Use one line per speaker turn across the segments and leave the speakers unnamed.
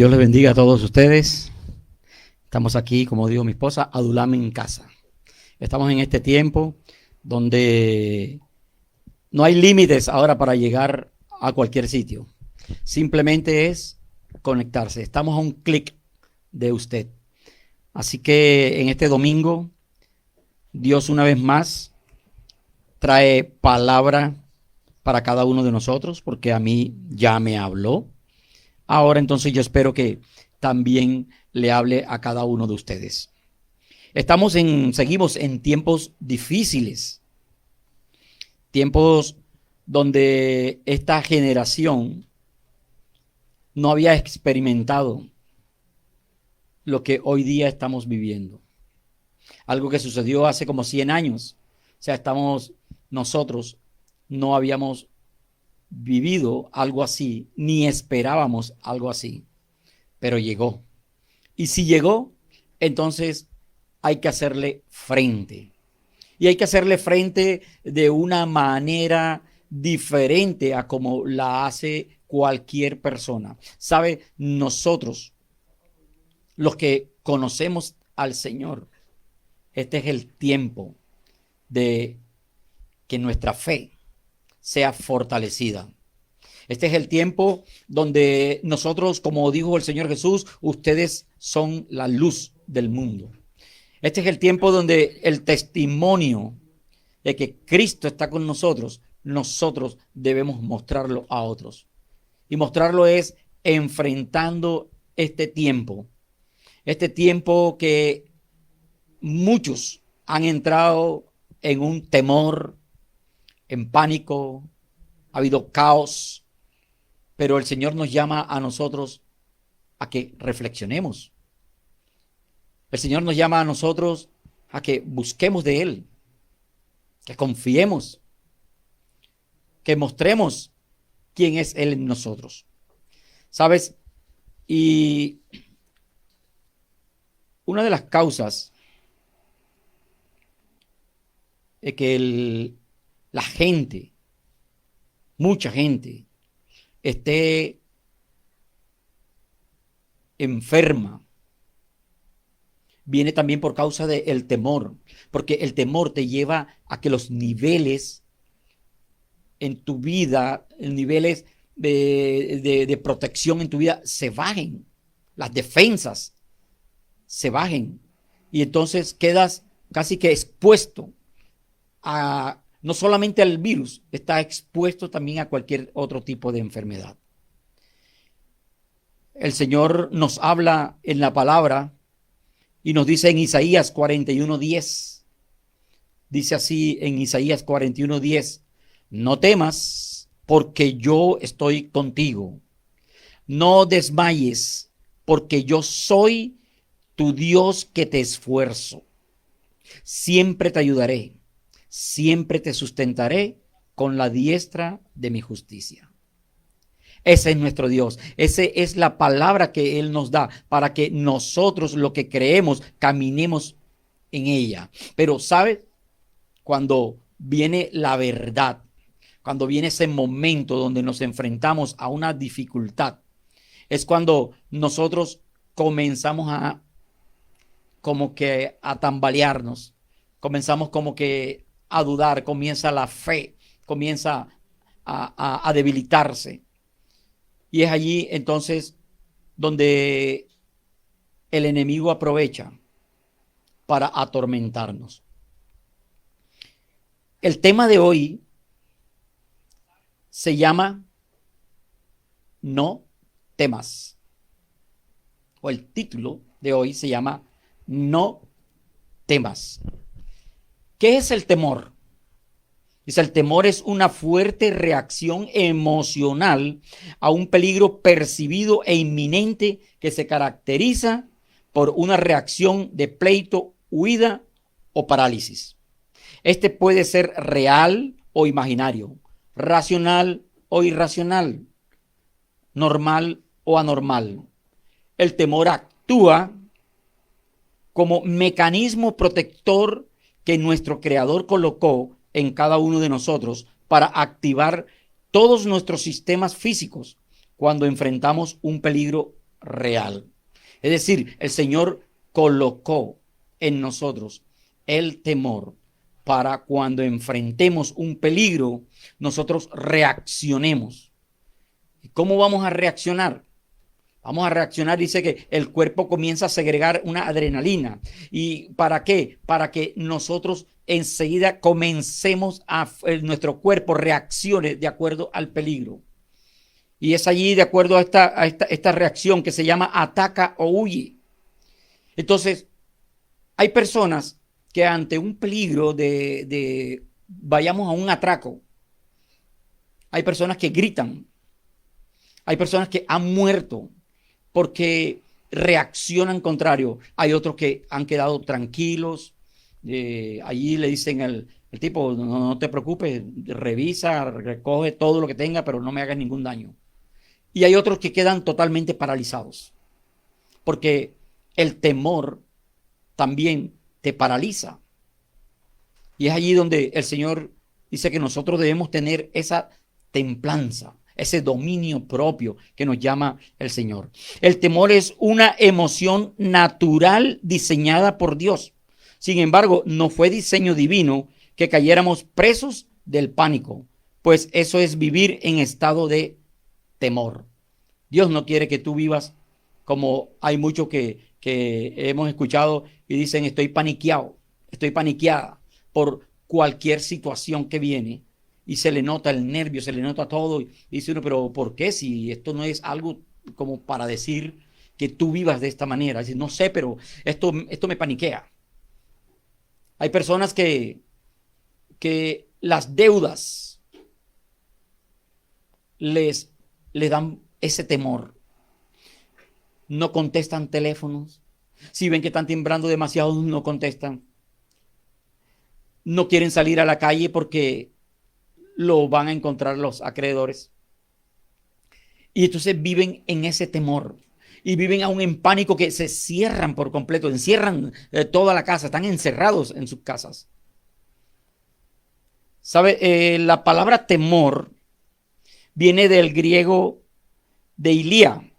Dios les bendiga a todos ustedes. Estamos aquí, como dijo mi esposa, Adulame en casa. Estamos en este tiempo donde no hay límites ahora para llegar a cualquier sitio. Simplemente es conectarse. Estamos a un clic de usted. Así que en este domingo, Dios una vez más trae palabra para cada uno de nosotros, porque a mí ya me habló. Ahora entonces yo espero que también le hable a cada uno de ustedes. Seguimos en tiempos difíciles, tiempos donde esta generación no había experimentado lo que hoy día estamos viviendo. Algo que sucedió hace como 100 años. O sea, nosotros no habíamos vivido algo así, ni esperábamos algo así, pero llegó. Y si llegó, entonces hay que hacerle frente. Y hay que hacerle frente de una manera diferente a como la hace cualquier persona. ¿Sabe? Nosotros, los que conocemos al Señor, este es el tiempo de que nuestra fe sea fortalecida. Este es el tiempo donde nosotros, como dijo el Señor Jesús, ustedes son la luz del mundo. Este es el tiempo donde el testimonio de que Cristo está con nosotros debemos mostrarlo a otros. Y mostrarlo es enfrentando este tiempo que muchos han entrado en un temor, en pánico, ha habido caos, pero el Señor nos llama a nosotros a que reflexionemos. El Señor nos llama a nosotros a que busquemos de Él, que confiemos, que mostremos quién es Él en nosotros. ¿Sabes? Y una de las causas es que la gente, mucha gente, esté enferma, viene también por causa del temor, porque el temor te lleva a que los niveles en tu vida, niveles de protección en tu vida se bajen, las defensas se bajen, y entonces quedas casi que expuesto a no solamente al virus, está expuesto también a cualquier otro tipo de enfermedad. El Señor nos habla en la palabra y nos dice en Isaías 41:10, dice así en Isaías 41:10, no temas porque yo estoy contigo, no desmayes porque yo soy tu Dios que te esfuerzo, siempre te ayudaré. Siempre te sustentaré con la diestra de mi justicia. Ese es nuestro Dios. Esa es la palabra que Él nos da para que nosotros lo que creemos caminemos en ella. Pero ¿sabes? Cuando viene la verdad, cuando viene ese momento donde nos enfrentamos a una dificultad, es cuando nosotros comenzamos como que a tambalearnos, comenzamos como que a dudar, comienza la fe, comienza a debilitarse. Y es allí entonces donde el enemigo aprovecha para atormentarnos. El tema de hoy se llama No temas. O el título de hoy se llama No temas. ¿Qué es el temor? Dice, el temor es una fuerte reacción emocional a un peligro percibido e inminente que se caracteriza por una reacción de pleito, huida o parálisis. Este puede ser real o imaginario, racional o irracional, normal o anormal. El temor actúa como mecanismo protector que nuestro Creador colocó en cada uno de nosotros para activar todos nuestros sistemas físicos cuando enfrentamos un peligro real. Es decir, el Señor colocó en nosotros el temor para cuando enfrentemos un peligro, nosotros reaccionemos. ¿Cómo vamos a reaccionar? Vamos a reaccionar, dice que el cuerpo comienza a segregar una adrenalina. ¿Y para qué? Para que nosotros enseguida comencemos nuestro cuerpo reaccione de acuerdo al peligro. Y es allí de acuerdo a esta reacción que se llama ataca o huye. Entonces, hay personas que ante un peligro vayamos a un atraco, hay personas que gritan, hay personas que han muerto porque reaccionan contrario. Hay otros que han quedado tranquilos. Allí le dicen el tipo, no te preocupes, revisa, recoge todo lo que tenga, pero no me hagas ningún daño. Y hay otros que quedan totalmente paralizados, porque el temor también te paraliza. Y es allí donde el Señor dice que nosotros debemos tener esa templanza, ese dominio propio que nos llama el Señor. El temor es una emoción natural diseñada por Dios. Sin embargo, no fue diseño divino que cayéramos presos del pánico, pues eso es vivir en estado de temor. Dios no quiere que tú vivas como hay muchos que hemos escuchado y dicen estoy paniqueado, estoy paniqueada por cualquier situación que viene y se le nota el nervio, se le nota todo y dice uno, pero ¿por qué? Si esto no es algo como para decir que tú vivas de esta manera. Dice, no sé, pero esto me paniquea. Hay personas que las deudas les dan ese temor. No contestan teléfonos. Si ven que están timbrando demasiado, no contestan. No quieren salir a la calle porque lo van a encontrar los acreedores. Y entonces viven en ese temor. Y viven aún en pánico que se cierran por completo, encierran toda la casa, están encerrados en sus casas. ¿Sabe? La palabra temor viene del griego de Ilía,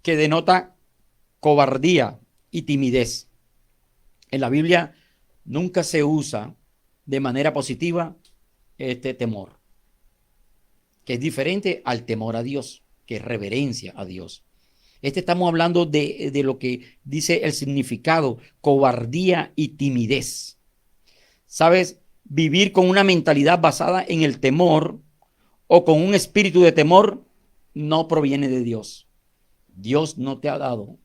que denota cobardía y timidez. En la Biblia nunca se usa de manera positiva este temor, que es diferente al temor a Dios, que es reverencia a Dios. Estamos hablando de lo que dice el significado, cobardía y timidez. ¿Sabes? Vivir con una mentalidad basada en el temor o con un espíritu de temor no proviene de Dios. Dios no te ha dado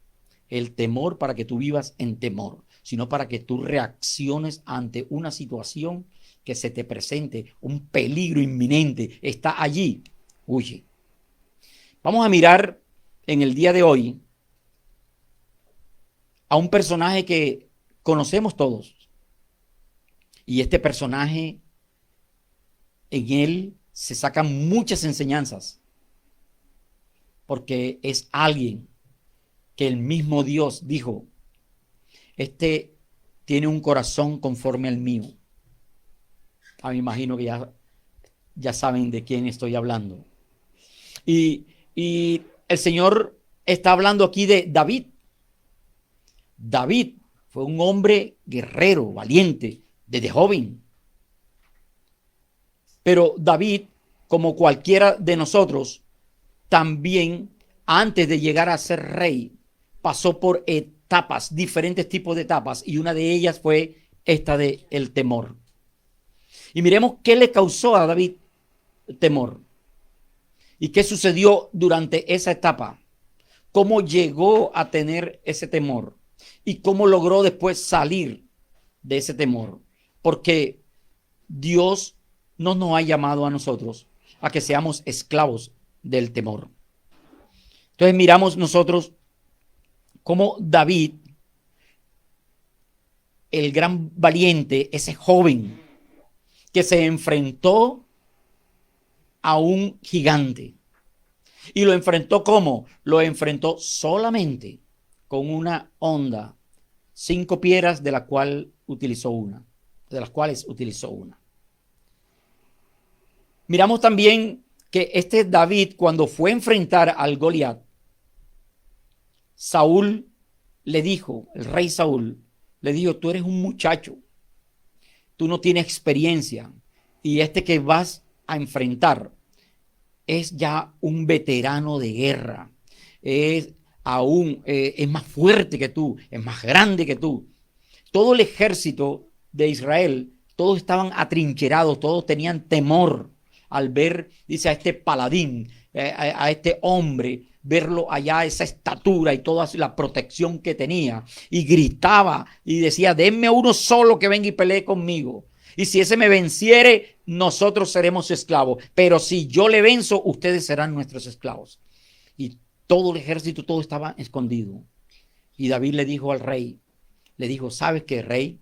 el temor para que tú vivas en temor, sino para que tú reacciones ante una situación que se te presente, un peligro inminente, está allí, huye. Vamos a mirar en el día de hoy a un personaje que conocemos todos. Y este personaje, en él se sacan muchas enseñanzas, porque es alguien que el mismo Dios dijo, este tiene un corazón conforme al mío. Me imagino que ya saben de quién estoy hablando. Y el Señor está hablando aquí de David. David fue un hombre guerrero, valiente, desde joven. Pero David, como cualquiera de nosotros, también antes de llegar a ser rey, pasó por etapas, diferentes tipos de etapas, y una de ellas fue esta de el temor. Y miremos qué le causó a David temor y qué sucedió durante esa etapa, cómo llegó a tener ese temor y cómo logró después salir de ese temor, porque Dios no nos ha llamado a nosotros a que seamos esclavos del temor. Entonces miramos nosotros cómo David, el gran valiente, ese joven que se enfrentó a un gigante. ¿Y lo enfrentó cómo? Lo enfrentó solamente con una honda, 5 piedras de las cuales utilizó una. Miramos también que este David, cuando fue a enfrentar al Goliat, Saúl le dijo, el rey Saúl, le dijo, tú eres un muchacho, tú no tienes experiencia, y este que vas a enfrentar es ya un veterano de guerra, es es más fuerte que tú, es más grande que tú. Todo el ejército de Israel, todos estaban atrincherados, todos tenían temor al ver, dice, a este paladín, a este hombre, verlo allá, esa estatura y toda la protección que tenía, y gritaba y decía, denme uno solo que venga y pelee conmigo, y si ese me venciere, nosotros seremos esclavos, pero si yo le venzo, ustedes serán nuestros esclavos. Y todo el ejército, todo estaba escondido. Y David le dijo al rey, le dijo, ¿sabes qué, rey?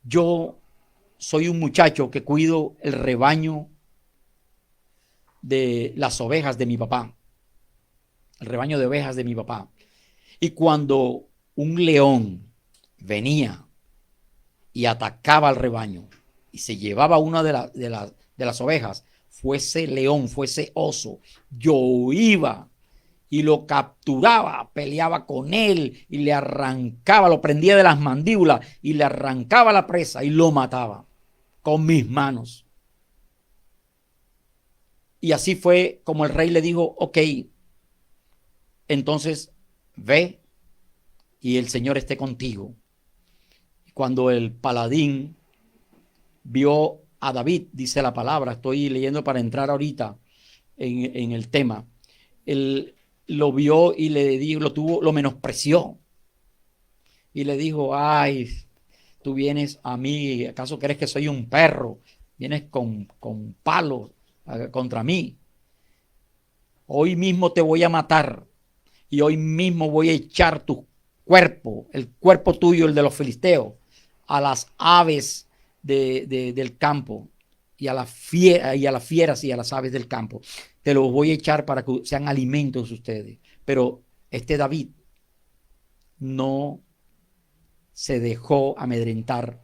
Yo soy un muchacho que cuido el rebaño de las ovejas de mi papá, el rebaño de ovejas de mi papá. Y cuando un león venía y atacaba al rebaño y se llevaba una de las ovejas, fuese león, fuese oso, yo iba y lo capturaba, peleaba con él y le arrancaba, lo prendía de las mandíbulas y le arrancaba la presa y lo mataba con mis manos. Y así fue como el rey le dijo, ok, entonces ve y el Señor esté contigo. Cuando el paladín vio a David, dice la palabra, estoy leyendo para entrar ahorita en el tema, él lo vio y le dijo, lo menospreció y le dijo, ay, tú vienes a mí, ¿acaso crees que soy un perro? Vienes con palos contra mí. Hoy mismo te voy a matar y hoy mismo voy a echar tu cuerpo, el cuerpo tuyo, el de los filisteos, a las aves del campo y a las fieras y a las aves del campo. Te los voy a echar para que sean alimentos ustedes. Pero este David no se dejó amedrentar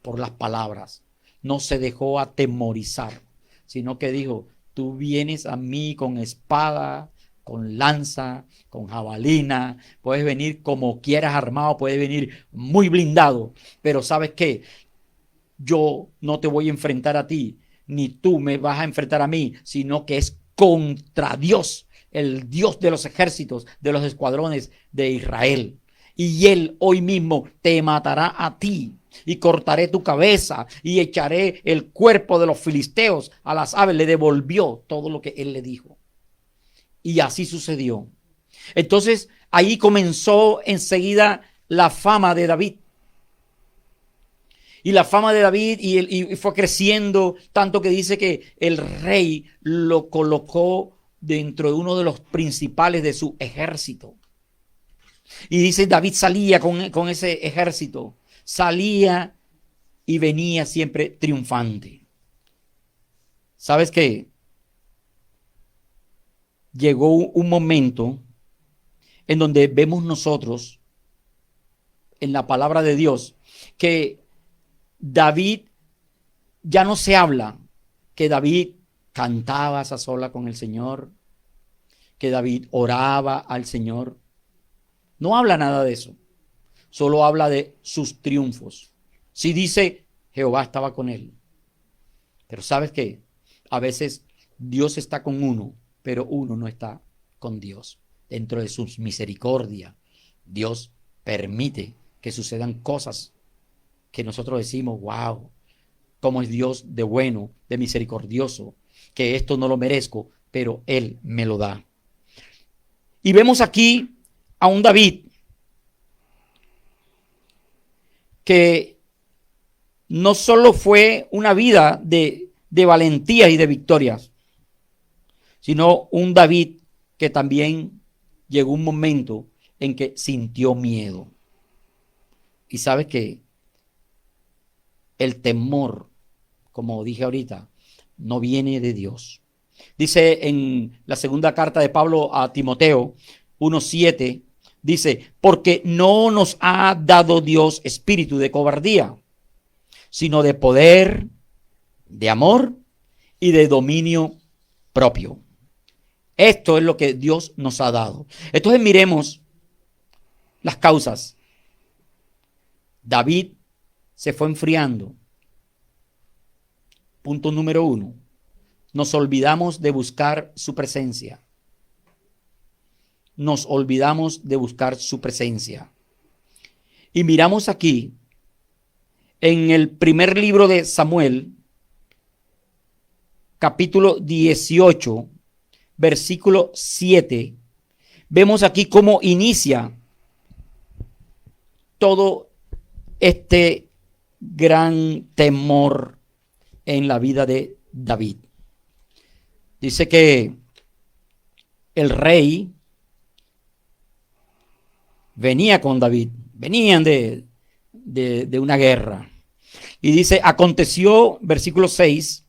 por las palabras, no se dejó atemorizar, sino que dijo, tú vienes a mí con espada, con lanza, con jabalina, puedes venir como quieras armado, puedes venir muy blindado, pero ¿sabes qué? Yo no te voy a enfrentar a ti, ni tú me vas a enfrentar a mí, sino que es contra Dios, el Dios de los ejércitos, de los escuadrones de Israel. Y él hoy mismo te matará a ti y cortaré tu cabeza y echaré el cuerpo de los filisteos a las aves. Le devolvió todo lo que él le dijo. Y así sucedió. Entonces ahí comenzó enseguida la fama de David. Y la fama de David y fue creciendo tanto que dice que el rey lo colocó dentro de uno de los principales de su ejército. Y dice, David salía con ese ejército, salía y venía siempre triunfante. ¿Sabes qué? Llegó un momento en donde vemos nosotros en la palabra de Dios que David ya no se habla que David cantaba a sola con el Señor, que David oraba al Señor. No habla nada de eso. Solo habla de sus triunfos. Sí dice, Jehová estaba con él. Pero ¿sabes qué? A veces Dios está con uno, pero uno no está con Dios. Dentro de sus misericordias, Dios permite que sucedan cosas que nosotros decimos, wow, cómo es Dios de bueno, de misericordioso, que esto no lo merezco, pero Él me lo da. Y vemos aquí a un David que no solo fue una vida de valentía y de victorias, sino un David que también llegó un momento en que sintió miedo. Y sabes que el temor, como dije ahorita, no viene de Dios. Dice en la segunda carta de Pablo a Timoteo 1:7, dice, porque no nos ha dado Dios espíritu de cobardía, sino de poder, de amor y de dominio propio. Esto es lo que Dios nos ha dado. Entonces miremos las causas. David se fue enfriando. Punto número 1. Nos olvidamos de buscar su presencia. Nos olvidamos de buscar su presencia. Y miramos aquí, en el primer libro de Samuel, capítulo 18, versículo 7, vemos aquí cómo inicia todo este gran temor en la vida de David. Dice que el rey venía con David, venían de una guerra. Y dice, aconteció, versículo 6,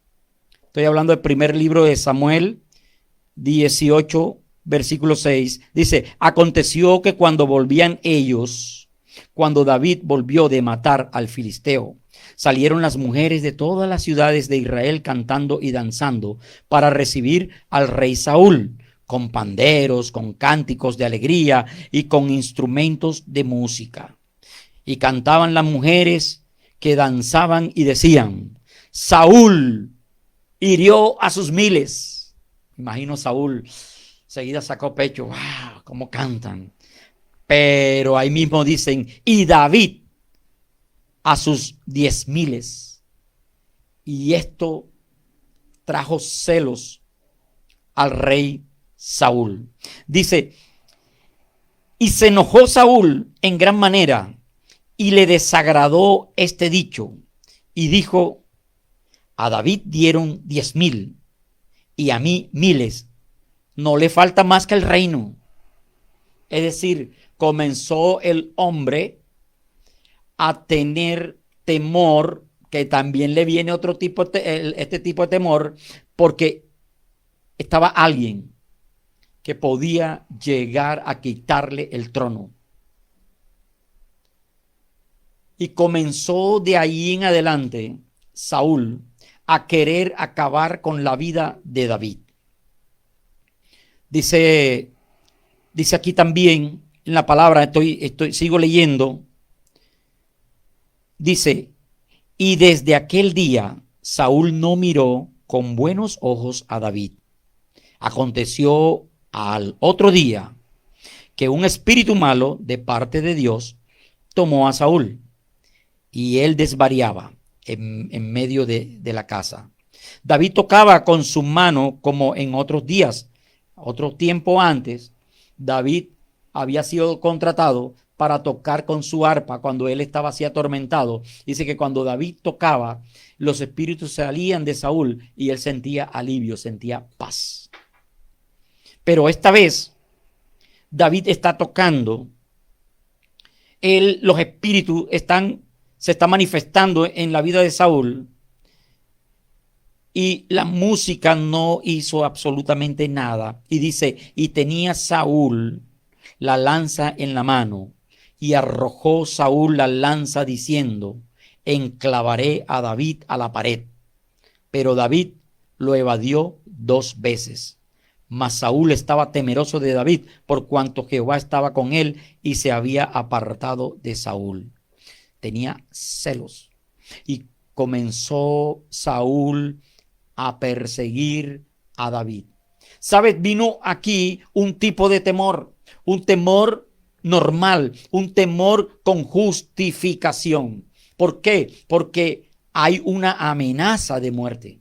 estoy hablando del primer libro de Samuel, 18, versículo 6, dice, aconteció que cuando volvían ellos, cuando David volvió de matar al filisteo, salieron las mujeres de todas las ciudades de Israel cantando y danzando para recibir al rey Saúl, con panderos, con cánticos de alegría y con instrumentos de música. Y cantaban las mujeres que danzaban y decían, Saúl hirió a sus miles. Imagino Saúl, enseguida sacó pecho, wow, cómo cantan. Pero ahí mismo dicen, y David a sus 10,000. Y esto trajo celos al rey Saúl. Dice, y se enojó Saúl en gran manera y le desagradó este dicho y dijo, a David dieron 10,000 y a mí 1,000. No le falta más que el reino. Es decir, comenzó el hombre a tener temor, que también le viene otro tipo, este tipo de temor, porque estaba alguien que podía llegar a quitarle el trono. Y comenzó de ahí en adelante Saúl a querer acabar con la vida de David. Dice aquí también en la palabra, sigo leyendo, dice, y desde aquel día Saúl no miró con buenos ojos a David. Aconteció al otro día que un espíritu malo de parte de Dios tomó a Saúl y él desvariaba en medio de la casa. David tocaba con su mano como en otros días. Otro tiempo antes, David había sido contratado para tocar con su arpa cuando él estaba así atormentado. Dice que cuando David tocaba, los espíritus salían de Saúl y él sentía alivio, sentía paz. Pero esta vez, David está tocando, los espíritus se están manifestando en la vida de Saúl y la música no hizo absolutamente nada. Y dice, y tenía Saúl la lanza en la mano y arrojó Saúl la lanza diciendo, enclavaré a David a la pared. Pero David lo evadió 2 veces. Mas Saúl estaba temeroso de David por cuanto Jehová estaba con él y se había apartado de Saúl. Tenía celos y comenzó Saúl a perseguir a David. ¿Sabes? Vino aquí un tipo de temor, un temor normal, un temor con justificación. ¿Por qué? Porque hay una amenaza de muerte.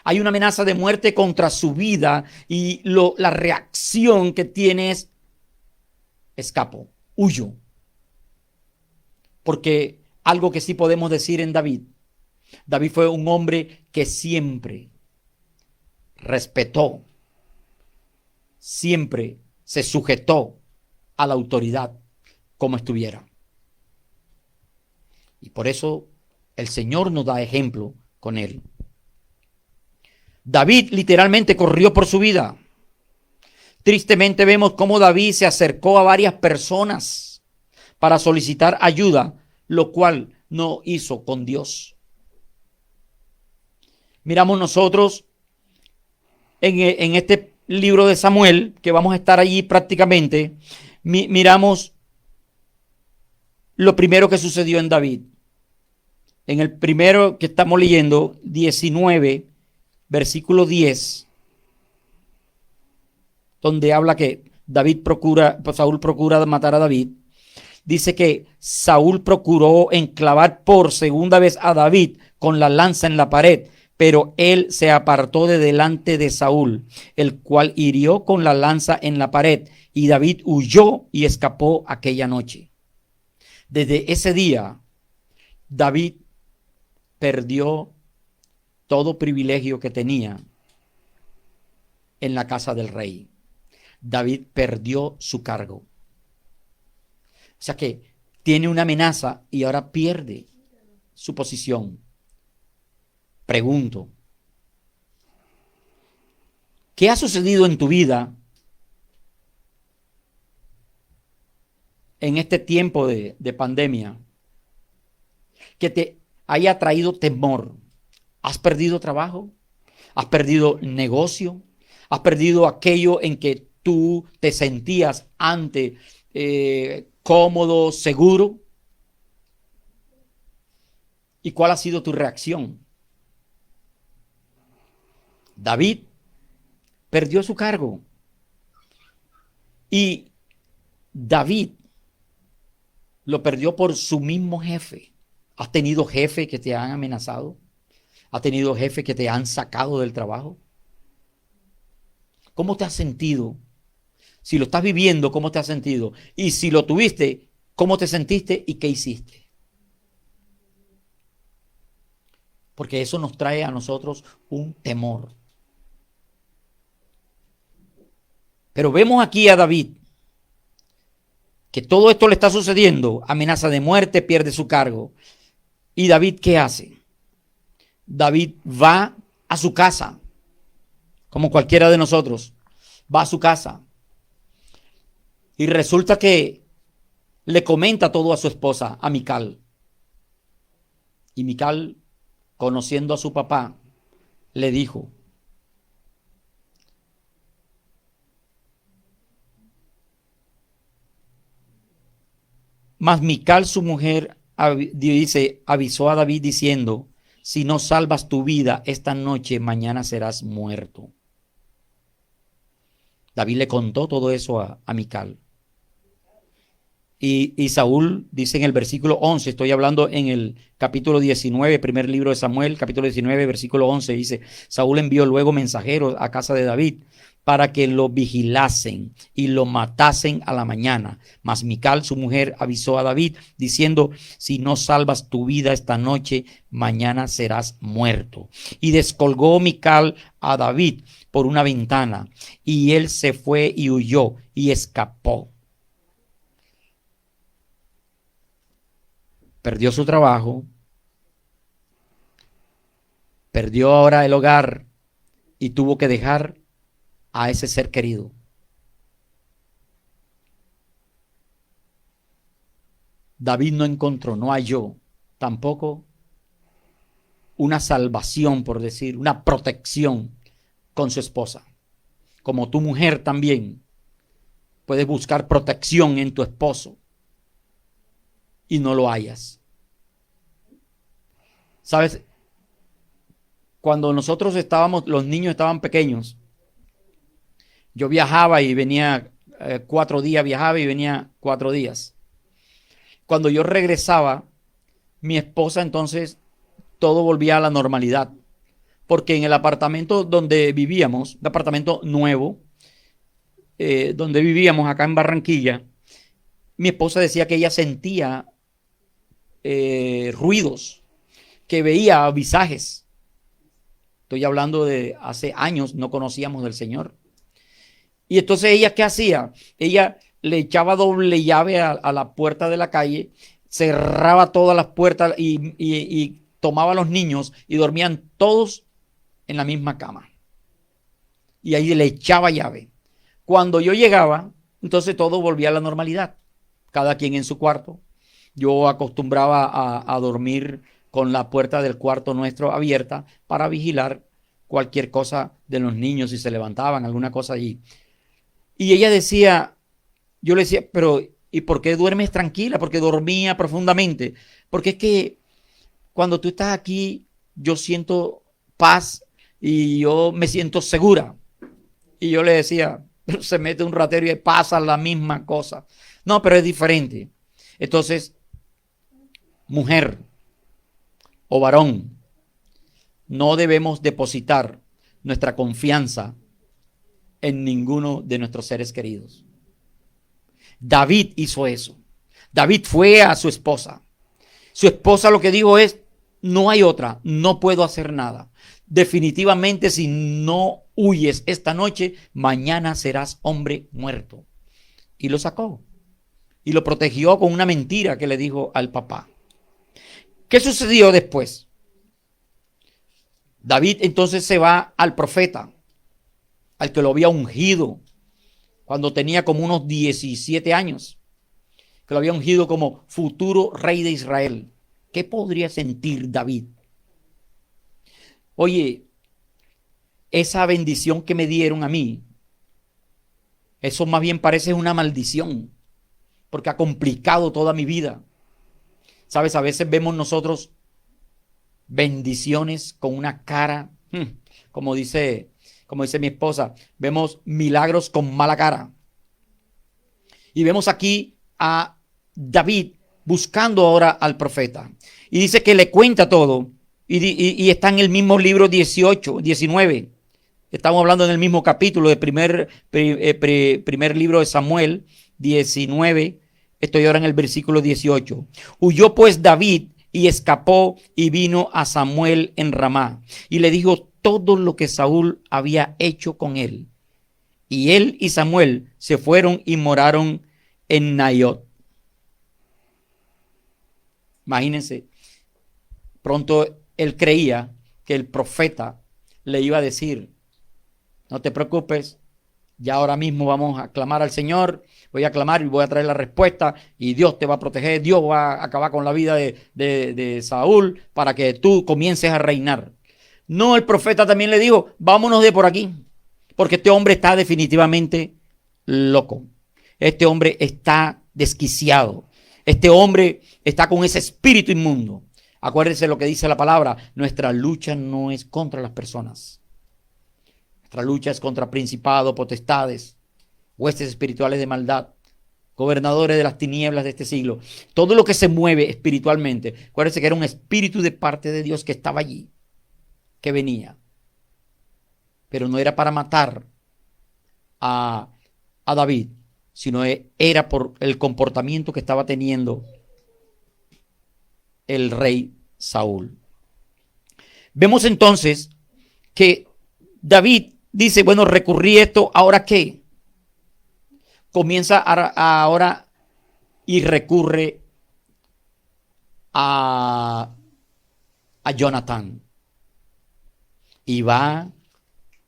Hay una amenaza de muerte contra su vida y la reacción que tiene es escapo, huyo. Porque algo que sí podemos decir en David fue un hombre que siempre respetó, siempre se sujetó a la autoridad como estuviera. Y por eso el Señor nos da ejemplo con él. David literalmente corrió por su vida. Tristemente vemos cómo David se acercó a varias personas para solicitar ayuda, lo cual no hizo con Dios. Miramos nosotros en este libro de Samuel, que vamos a estar allí prácticamente, miramos lo primero que sucedió en David. En el primero que estamos leyendo, 19, versículo 10, donde habla que Saúl procura matar a David. Dice que Saúl procuró enclavar por segunda vez a David con la lanza en la pared, pero él se apartó de delante de Saúl, el cual hirió con la lanza en la pared, y David huyó y escapó aquella noche. Desde ese día, David perdió todo privilegio que tenía en la casa del rey. David perdió su cargo. O sea que tiene una amenaza y ahora pierde su posición. Pregunto, ¿qué ha sucedido en tu vida en este tiempo de pandemia que te haya traído temor? ¿Has perdido trabajo? ¿Has perdido negocio? ¿Has perdido aquello en que tú te sentías antes cómodo, seguro? ¿Y cuál ha sido tu reacción? David perdió su cargo. Y David lo perdió por su mismo jefe. ¿Has tenido jefes que te han amenazado? ¿Has tenido jefes que te han sacado del trabajo? ¿Cómo te has sentido? Si lo estás viviendo, ¿cómo te has sentido? Y si lo tuviste, ¿cómo te sentiste y qué hiciste? Porque eso nos trae a nosotros un temor. Pero vemos aquí a David, que todo esto le está sucediendo, amenaza de muerte, pierde su cargo. ¿Y David qué hace? David va a su casa, como cualquiera de nosotros, va a su casa. Y resulta que le comenta todo a su esposa, a Mical. Y Mical, conociendo a su papá, le dijo: mas Mical, su mujer, avisó a David diciendo: si no salvas tu vida esta noche, mañana serás muerto. David le contó todo eso a Mical. Y Saúl dice en el versículo 11, estoy hablando en el capítulo 19, primer libro de Samuel, capítulo 19, versículo 11, dice: Saúl envió luego mensajeros a casa de David para que lo vigilasen y lo matasen a la mañana. Mas Mical, su mujer, avisó a David diciendo: si no salvas tu vida esta noche, mañana serás muerto. Y descolgó Mical a David por una ventana, y él se fue y huyó y escapó. Perdió su trabajo, perdió ahora el hogar y tuvo que dejar a ese ser querido. David no encontró, no halló tampoco una salvación, por decir, una protección con su esposa. Como tu mujer también puedes buscar protección en tu esposo y no lo hallas. ¿Sabes? Cuando nosotros los niños estaban pequeños, yo viajaba y venía 4 días, viajaba y venía 4 días. Cuando yo regresaba, mi esposa, entonces todo volvía a la normalidad. Porque en el apartamento donde vivíamos, un apartamento nuevo, donde vivíamos acá en Barranquilla, mi esposa decía que ella sentía ruidos, que veía visajes. Estoy hablando de hace años, no conocíamos del Señor. Y entonces ella, ¿qué hacía? Ella le echaba doble llave a la puerta de la calle, cerraba todas las puertas y tomaba a los niños y dormían todos en la misma cama. Y ahí le echaba llave. Cuando yo llegaba, entonces todo volvía a la normalidad. Cada quien en su cuarto. Yo acostumbraba a dormir con la puerta del cuarto nuestro abierta para vigilar cualquier cosa de los niños si se levantaban, alguna cosa allí. Y ella decía, yo le decía, pero ¿y por qué duermes tranquila? Porque dormía profundamente. Porque es que cuando tú estás aquí, yo siento paz y yo me siento segura. Y yo le decía, pero se mete un ratero y pasa la misma cosa. No, pero es diferente. Entonces, mujer o varón, no debemos depositar nuestra confianza en ninguno de nuestros seres queridos. David hizo eso. David fue a su esposa. Su esposa lo que dijo es, no hay otra, no puedo hacer nada. Definitivamente si no huyes esta noche, mañana serás hombre muerto. Y lo sacó. Y lo protegió con una mentira que le dijo al papá. ¿Qué sucedió después? David entonces se va al profeta, al que lo había ungido cuando tenía como unos 17 años, que lo había ungido como futuro rey de Israel. ¿Qué podría sentir David? Oye, esa bendición que me dieron a mí, eso más bien parece una maldición, porque ha complicado toda mi vida. Sabes, a veces vemos nosotros bendiciones con una cara, como dice mi esposa, vemos milagros con mala cara. Y vemos aquí a David buscando ahora al profeta. Y dice que le cuenta todo. Y está en el mismo libro 18, 19. Estamos hablando en el mismo capítulo del primer libro de Samuel, 19. Estoy ahora en el versículo 18. Huyó pues David y escapó y vino a Samuel en Ramá. Y le dijo todo lo que Saúl había hecho con él. Y él y Samuel se fueron y moraron en Naiot. Imagínense, pronto él creía que el profeta le iba a decir, no te preocupes, ya ahora mismo vamos a clamar al Señor, voy a clamar y voy a traer la respuesta y Dios te va a proteger, Dios va a acabar con la vida de Saúl para que tú comiences a reinar. No, el profeta también le dijo, vámonos de por aquí, porque este hombre está definitivamente loco. Este hombre está desquiciado. Este hombre está con ese espíritu inmundo. Acuérdense lo que dice la palabra. Nuestra lucha no es contra las personas. Nuestra lucha es contra principados, potestades, huestes espirituales de maldad, gobernadores de las tinieblas de este siglo. Todo lo que se mueve espiritualmente. Acuérdense que era un espíritu de parte de Dios que estaba allí, que venía. Pero no era para matar a David, sino era por el comportamiento que estaba teniendo el rey Saúl. Vemos entonces que David dice, bueno, recurrí esto, ¿ahora qué? Comienza ahora y recurre a Jonatán. Y va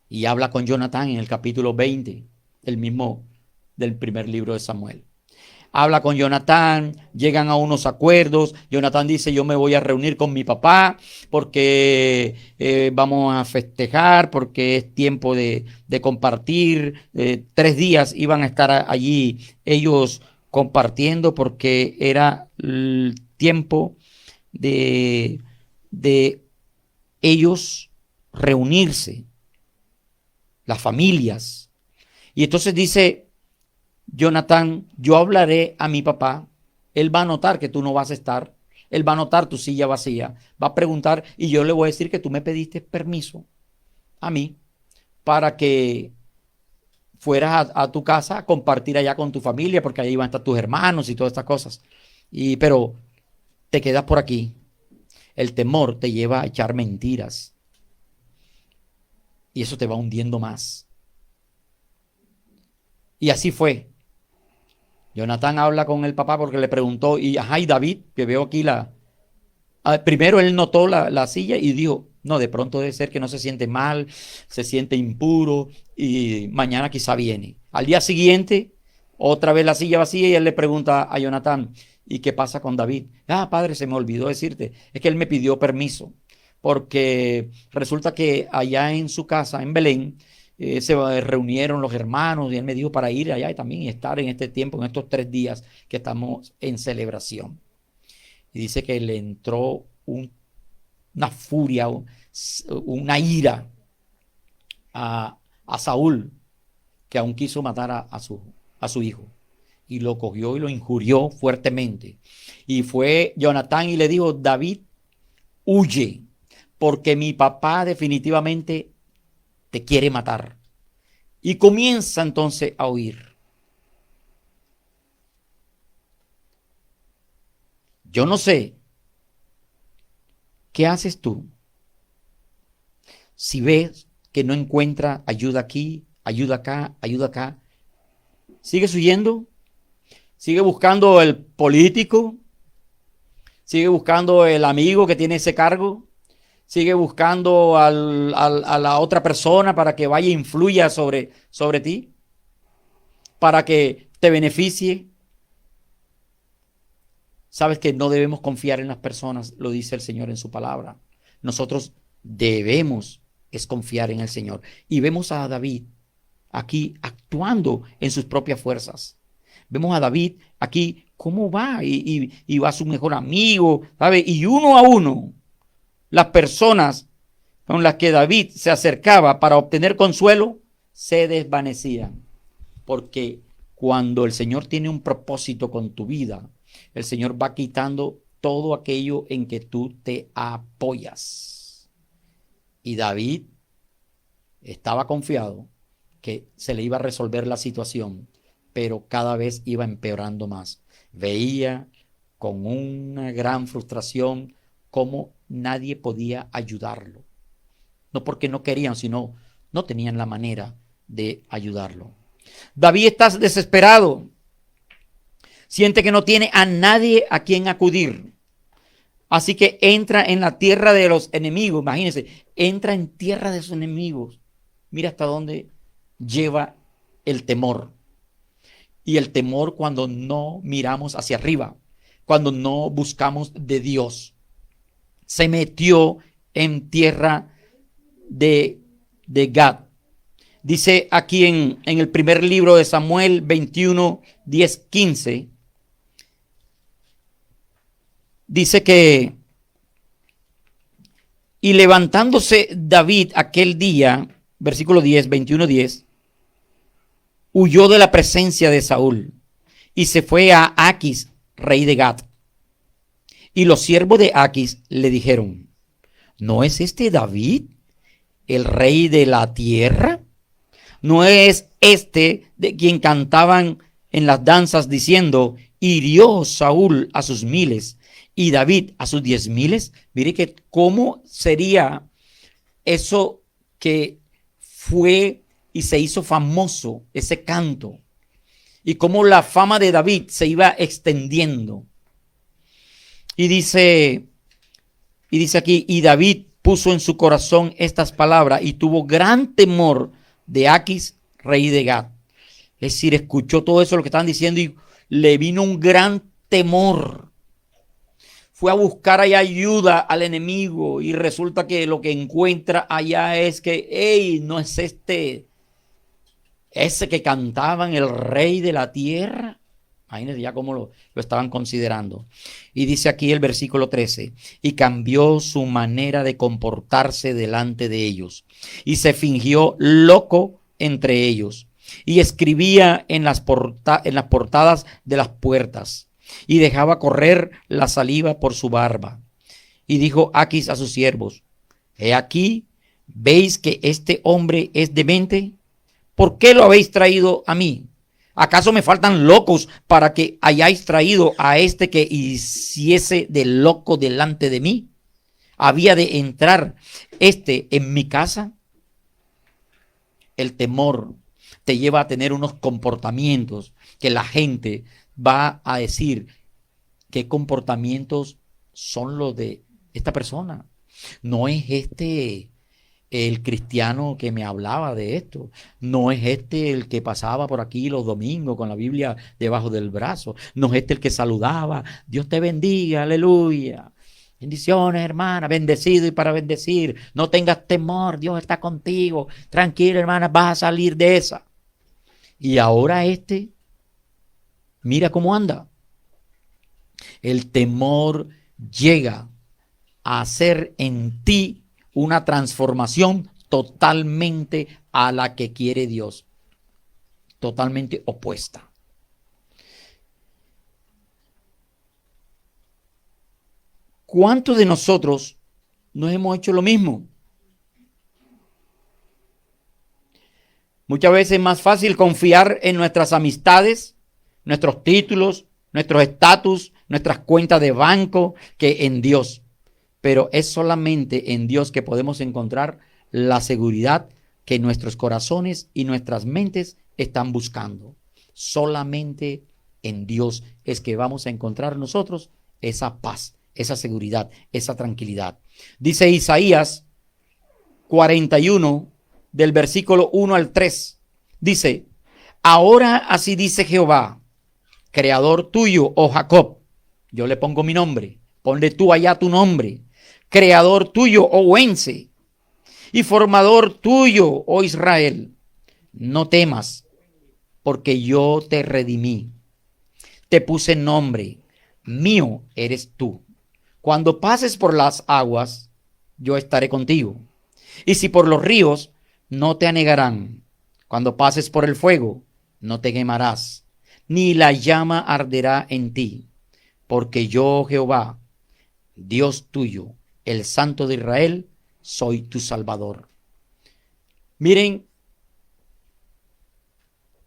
y habla con Jonatán en el capítulo 20, del primer libro de Samuel. Habla con Jonatán, llegan a unos acuerdos. Jonatán dice, yo me voy a reunir con mi papá porque vamos a festejar, porque es tiempo de compartir. 3 días iban a estar allí ellos compartiendo porque era el tiempo de ellos reunirse, las familias. Y entonces dice Jonatán, yo hablaré a mi papá, él va a notar que tú no vas a estar, él va a notar tu silla vacía, va a preguntar y yo le voy a decir que tú me pediste permiso a mí para que fueras a tu casa a compartir allá con tu familia, porque ahí van a estar tus hermanos y todas estas cosas. Pero te quedas por aquí. El temor te lleva a echar mentiras y eso te va hundiendo más. Y así fue. Jonatán habla con el papá porque le preguntó, y David, que veo aquí primero él notó la silla y dijo, no, de pronto debe ser que no se siente mal, se siente impuro y mañana quizá viene. Al día siguiente, otra vez la silla vacía y él le pregunta a Jonatán, ¿Y qué pasa con David? Ah, padre, se me olvidó decirte. Es que él me pidió permiso. Porque resulta que allá en su casa, en Belén, se reunieron los hermanos y él me dijo para ir allá y también estar en este tiempo, en estos 3 días que estamos en celebración. Y dice que le entró una furia, una ira a Saúl, que aún quiso matar a su hijo. Y lo cogió y lo injurió fuertemente. Y fue Jonatán y le dijo: David, huye, porque mi papá definitivamente te quiere matar. Y comienza entonces a huir. Yo no sé, ¿qué haces tú si ves que no encuentra ayuda aquí, ayuda acá, ayuda acá? ¿Sigues huyendo? ¿Sigue buscando el político? ¿Sigue buscando el amigo que tiene ese cargo? ¿Sigue buscando a la otra persona para que vaya e influya sobre ti? ¿Para que te beneficie? Sabes que no debemos confiar en las personas, lo dice el Señor en su palabra. Nosotros debemos es confiar en el Señor. Y vemos a David aquí actuando en sus propias fuerzas. Vemos a David aquí cómo va y va a su mejor amigo, ¿sabe? Y uno a uno, las personas con las que David se acercaba para obtener consuelo, se desvanecían. Porque cuando el Señor tiene un propósito con tu vida, el Señor va quitando todo aquello en que tú te apoyas. Y David estaba confiado que se le iba a resolver la situación, pero cada vez iba empeorando más. Veía con una gran frustración cómo nadie podía ayudarlo. No porque no querían, sino no tenían la manera de ayudarlo. David está desesperado. Siente que no tiene a nadie a quien acudir. Así que entra en la tierra de los enemigos. Imagínense, entra en tierra de sus enemigos. Mira hasta dónde lleva el temor. Y el temor cuando no miramos hacia arriba, cuando no buscamos de Dios. Se metió en tierra de Gad. Dice aquí en el primer libro de Samuel 21, 10, 15. Dice que, y levantándose David aquel día, versículo 10, 21, 10, huyó de la presencia de Saúl y se fue a Aquis, rey de Gat. Y los siervos de Aquis le dijeron: ¿no es este David, el rey de la tierra? ¿No es este de quien cantaban en las danzas diciendo: hirió Saúl a sus 1000 y David a sus 10,000? Mire que cómo sería eso que fue y se hizo famoso, ese canto, y cómo la fama de David se iba extendiendo. Y dice aquí: y David puso en su corazón estas palabras y tuvo gran temor de Aquis, rey de Gat. Es decir, escuchó todo eso lo que estaban diciendo y le vino un gran temor. Fue a buscar allá ayuda al enemigo y resulta que lo que encuentra allá es que, hey, no es ese que cantaban el rey de la tierra. Imagínense ya cómo lo estaban considerando. Y dice aquí el versículo 13: y cambió su manera de comportarse delante de ellos y se fingió loco entre ellos y escribía en las portadas de las puertas y dejaba correr la saliva por su barba. Y dijo Aquis a sus siervos: he aquí, ¿veis que este hombre es demente? ¿Por qué lo habéis traído a mí? ¿Acaso me faltan locos para que hayáis traído a este que hiciese de loco delante de mí? ¿Había de entrar en mi casa? El temor te lleva a tener unos comportamientos que la gente va a decir: ¿qué comportamientos son los de esta persona? No es el cristiano que me hablaba de esto. No es este el que pasaba por aquí los domingos con la Biblia debajo del brazo. No es este el que saludaba. Dios te bendiga, aleluya. Bendiciones, hermana, bendecido y para bendecir. No tengas temor, Dios está contigo. Tranquila, hermana, vas a salir de esa. Y ahora mira cómo anda. El temor llega a hacer en ti una transformación totalmente a la que quiere Dios, totalmente opuesta. ¿Cuántos de nosotros nos hemos hecho lo mismo? Muchas veces es más fácil confiar en nuestras amistades, nuestros títulos, nuestros estatus, nuestras cuentas de banco, que en Dios. Pero es solamente en Dios que podemos encontrar la seguridad que nuestros corazones y nuestras mentes están buscando. Solamente en Dios es que vamos a encontrar nosotros esa paz, esa seguridad, esa tranquilidad. Dice Isaías 41, del versículo 1 al 3. Dice: ahora así dice Jehová, creador tuyo, oh Jacob. Yo le pongo mi nombre. Ponle tú allá tu nombre. Creador tuyo, oh Oense, y formador tuyo, oh Israel. No temas, porque yo te redimí. Te puse nombre. Mío eres tú. Cuando pases por las aguas, yo estaré contigo. Y si por los ríos, no te anegarán. Cuando pases por el fuego, no te quemarás, ni la llama arderá en ti. Porque yo, Jehová, Dios tuyo, el Santo de Israel, soy tu Salvador. Miren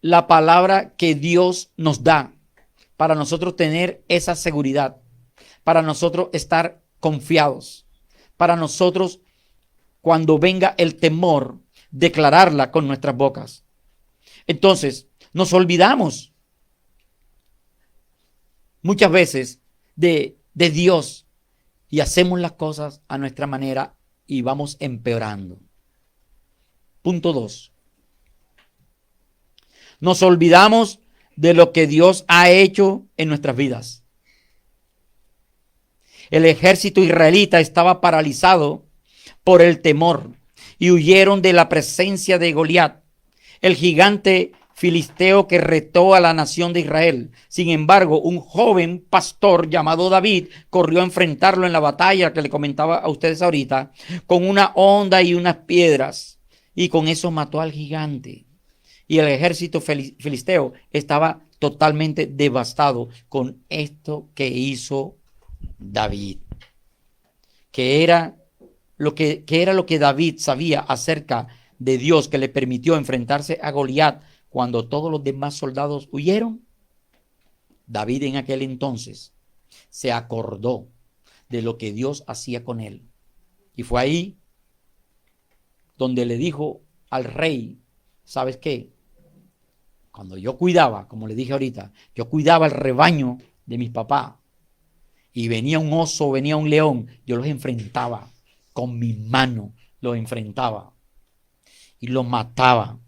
la palabra que Dios nos da para nosotros tener esa seguridad, para nosotros estar confiados, para nosotros, cuando venga el temor, declararla con nuestras bocas. Entonces, nos olvidamos muchas veces de Dios y hacemos las cosas a nuestra manera y vamos empeorando. Punto 2. Nos olvidamos de lo que Dios ha hecho en nuestras vidas. El ejército israelita estaba paralizado por el temor y huyeron de la presencia de Goliat, el gigante filisteo que retó a la nación de Israel. Sin embargo, un joven pastor llamado David corrió a enfrentarlo en la batalla que le comentaba a ustedes ahorita, con una honda y unas piedras, y con eso mató al gigante. Y el ejército filisteo estaba totalmente devastado con esto que hizo David, que era lo que David sabía acerca de Dios, que le permitió enfrentarse a Goliat cuando todos los demás soldados huyeron. David en aquel entonces se acordó de lo que Dios hacía con él. Y fue ahí donde le dijo al rey: ¿sabes qué? Cuando yo cuidaba, como le dije ahorita, yo cuidaba el rebaño de mis papás, y venía un oso, venía un león, yo los enfrentaba con mis manos, los enfrentaba y los mataba.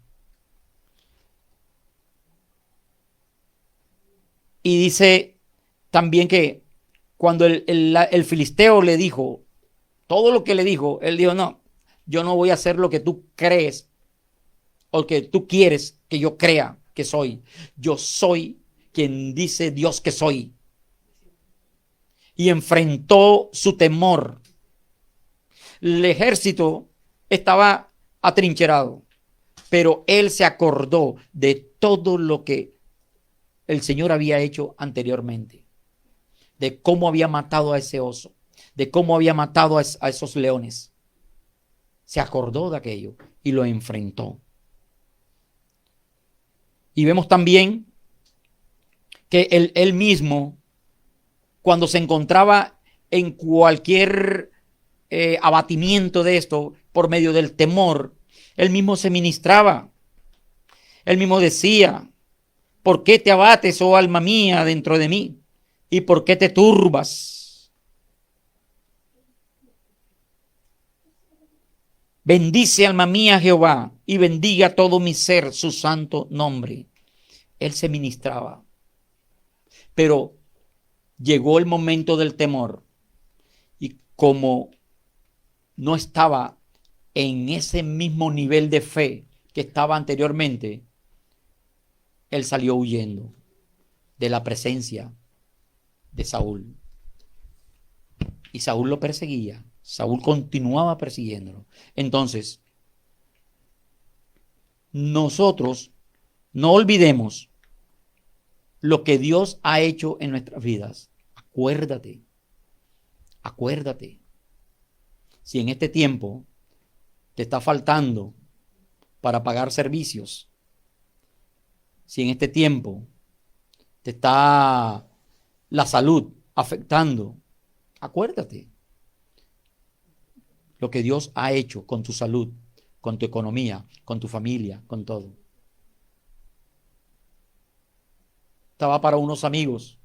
Y dice también que cuando el filisteo le dijo todo lo que le dijo, él dijo: no, yo no voy a hacer lo que tú crees o que tú quieres que yo crea que soy. Yo soy quien dice Dios que soy. Y enfrentó su temor. El ejército estaba atrincherado, pero él se acordó de todo lo que el Señor había hecho anteriormente, de cómo había matado a ese oso, de cómo había matado a esos leones. Se acordó de aquello y lo enfrentó. Y vemos también que él mismo, cuando se encontraba en cualquier abatimiento de esto, por medio del temor, él mismo se ministraba. Él mismo decía: ¿por qué te abates, oh alma mía, dentro de mí? ¿Y por qué te turbas? bendice alma mía Jehová y bendiga todo mi ser su santo nombre. Él se ministraba. Pero llegó el momento del temor y como no estaba en ese mismo nivel de fe que estaba anteriormente, él salió huyendo de la presencia de Saúl. Y Saúl lo perseguía. Saúl continuaba persiguiéndolo. Entonces, nosotros no olvidemos lo que Dios ha hecho en nuestras vidas. Acuérdate. Si en este tiempo te está faltando para pagar servicios, si en este tiempo te está la salud afectando, acuérdate lo que Dios ha hecho con tu salud, con tu economía, con tu familia, con todo. Estaba para unos amigos.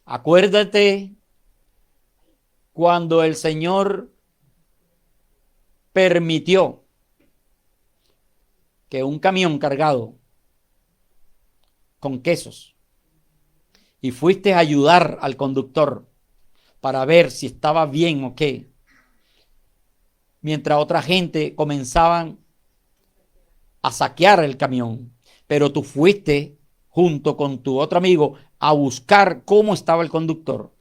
Acuérdate cuando el Señor permitió que un camión cargado con quesos y fuiste a ayudar al conductor para ver si estaba bien o qué, mientras otra gente comenzaban a saquear el camión, pero tú fuiste junto con tu otro amigo a buscar cómo estaba el conductor.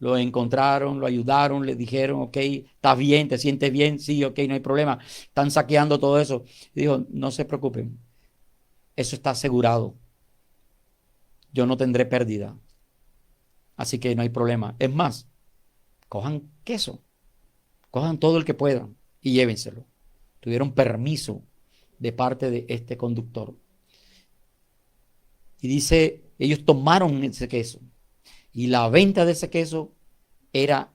Lo encontraron, lo ayudaron, le dijeron, ok, ¿estás bien? ¿Te sientes bien? Sí, ok, no hay problema. Están saqueando todo eso. Y dijo, no se preocupen, eso está asegurado. Yo no tendré pérdida. Así que no hay problema. Es más, cojan queso, cojan todo el que puedan y llévenselo. Tuvieron permiso de parte de este conductor. Y dice, ellos tomaron ese queso. Y la venta de ese queso era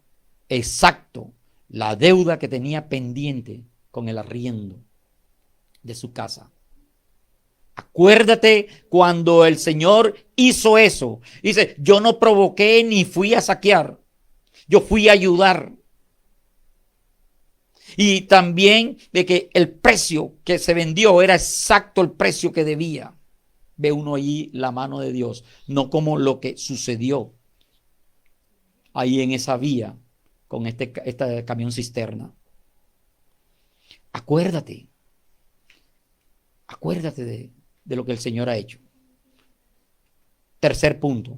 exacto la deuda que tenía pendiente con el arriendo de su casa. Acuérdate cuando el Señor hizo eso. Dice, yo no provoqué ni fui a saquear. Yo fui a ayudar. Y también de que el precio que se vendió era exacto el precio que debía. Ve uno allí la mano de Dios, no como lo que sucedió ahí en esa vía con este camión cisterna. Acuérdate de lo que el Señor ha hecho. Tercer punto.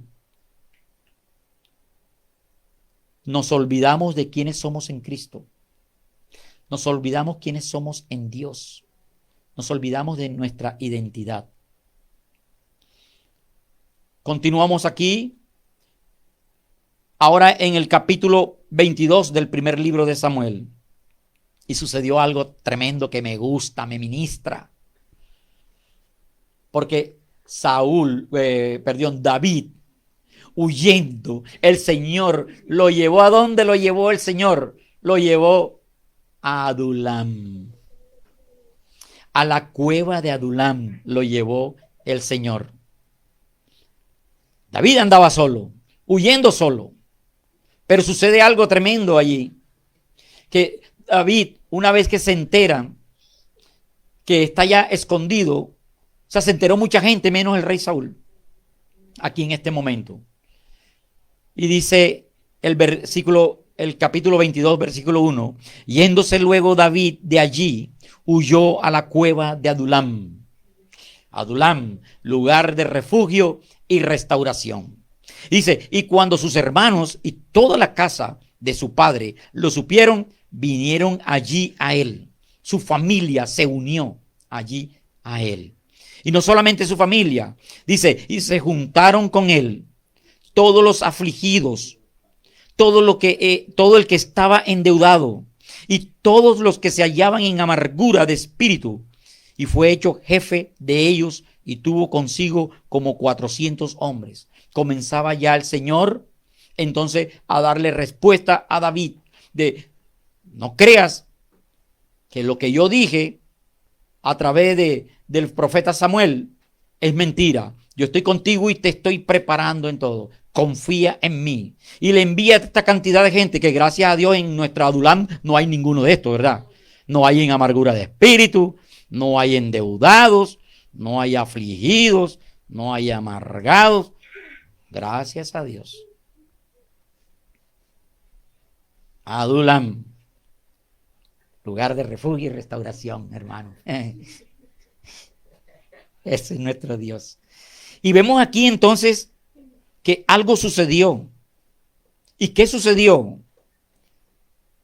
Nos olvidamos de quiénes somos en Cristo. Nos olvidamos quiénes somos en Dios. Nos olvidamos de nuestra identidad. Continuamos aquí. Ahora en el capítulo 22 del primer libro de Samuel. Y sucedió algo tremendo que me gusta, me ministra. Porque David, huyendo, el Señor lo llevó. ¿A dónde lo llevó el Señor? Lo llevó a Adulam. A la cueva de Adulam lo llevó el Señor. David andaba solo, huyendo solo. Pero sucede algo tremendo allí. Que David, una vez que se entera que está ya escondido, o sea, se enteró mucha gente menos el rey Saúl, aquí en este momento. Y dice el capítulo 22, versículo 1, yéndose luego David de allí, huyó a la cueva de Adulam. Adulam, lugar de refugio y restauración. Dice, y cuando sus hermanos y toda la casa de su padre lo supieron, vinieron allí a él. Su familia se unió allí a él. Y no solamente su familia, dice, y se juntaron con él todos los afligidos, todo el que estaba endeudado y todos los que se hallaban en amargura de espíritu. Y fue hecho jefe de ellos y tuvo consigo como 400 hombres. Comenzaba ya el Señor entonces a darle respuesta a David de, no creas que lo que yo dije a través del profeta Samuel es mentira. Yo estoy contigo y te estoy preparando en todo. confía en mí. Y le envía esta cantidad de gente que gracias a Dios en nuestra Adulam no hay ninguno de estos, ¿verdad? No hay en amargura de espíritu, no hay endeudados, no hay afligidos, no hay amargados. Gracias a Dios. Adulam, lugar de refugio y restauración, hermano. Ese es nuestro Dios. Y vemos aquí entonces que algo sucedió. ¿Y qué sucedió?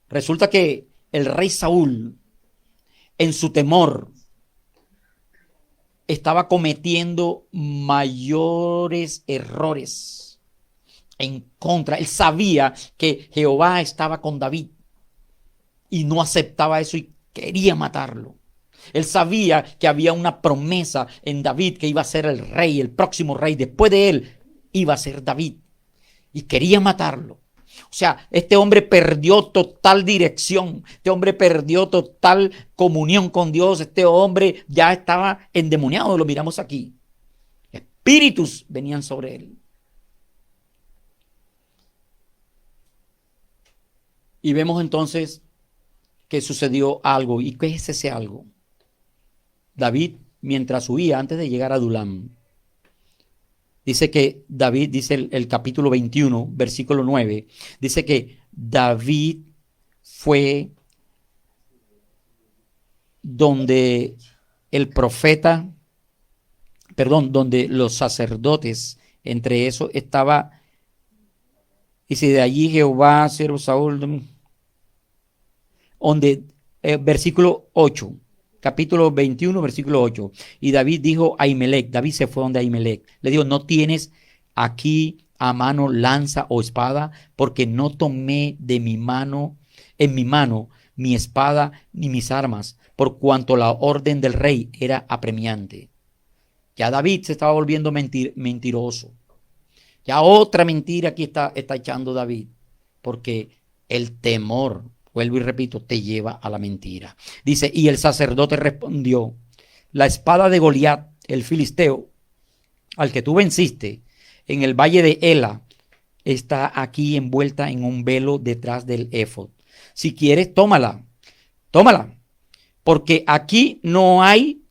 Resulta que el rey Saúl, en su temor, estaba cometiendo mayores errores en contra. Él sabía que Jehová estaba con David y no aceptaba eso y quería matarlo. Él sabía que había una promesa en David que iba a ser el rey, el próximo rey. Después de él iba a ser David y quería matarlo. O sea, este hombre perdió total dirección, este hombre perdió total comunión con Dios, este hombre ya estaba endemoniado, lo miramos aquí. Espíritus venían sobre él. Y vemos entonces que sucedió algo. ¿Y qué es ese algo? David, mientras huía antes de llegar a Adulam, dice que David, dice el capítulo 21, versículo 9, dice que David fue donde el profeta, donde los sacerdotes, entre eso estaba, dice, de allí Jehová, siervo Saúl, donde, versículo 8, capítulo 21, versículo 8. Y David dijo a Ahimelech, David se fue donde Ahimelech, le dijo, no tienes aquí a mano lanza o espada, porque no tomé de mi mano, en mi mano, mi espada ni mis armas, por cuanto la orden del rey era apremiante. Ya David se estaba volviendo mentiroso. Ya otra mentira aquí está echando David, porque el temor, vuelvo y repito, te lleva a la mentira. Dice, y el sacerdote respondió, la espada de Goliat, el filisteo, al que tú venciste en el valle de Ela, está aquí envuelta en un velo detrás del éfod. Si quieres, tómala, porque aquí no hay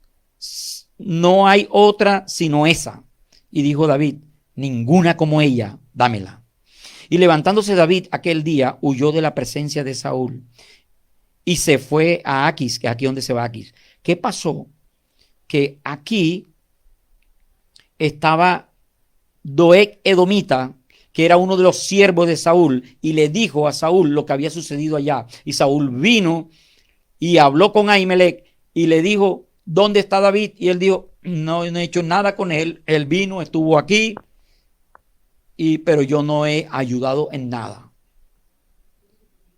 otra sino esa. Y dijo David, ninguna como ella, dámela. Y levantándose David aquel día, huyó de la presencia de Saúl y se fue a Aquis, que es aquí donde se va Aquis. ¿Qué pasó? Que aquí estaba Doeg Edomita, que era uno de los siervos de Saúl, y le dijo a Saúl lo que había sucedido allá. Y Saúl vino y habló con Ahimelech y le dijo, ¿dónde está David? Y él dijo, no he hecho nada con él. Él vino, estuvo aquí, pero yo no he ayudado en nada.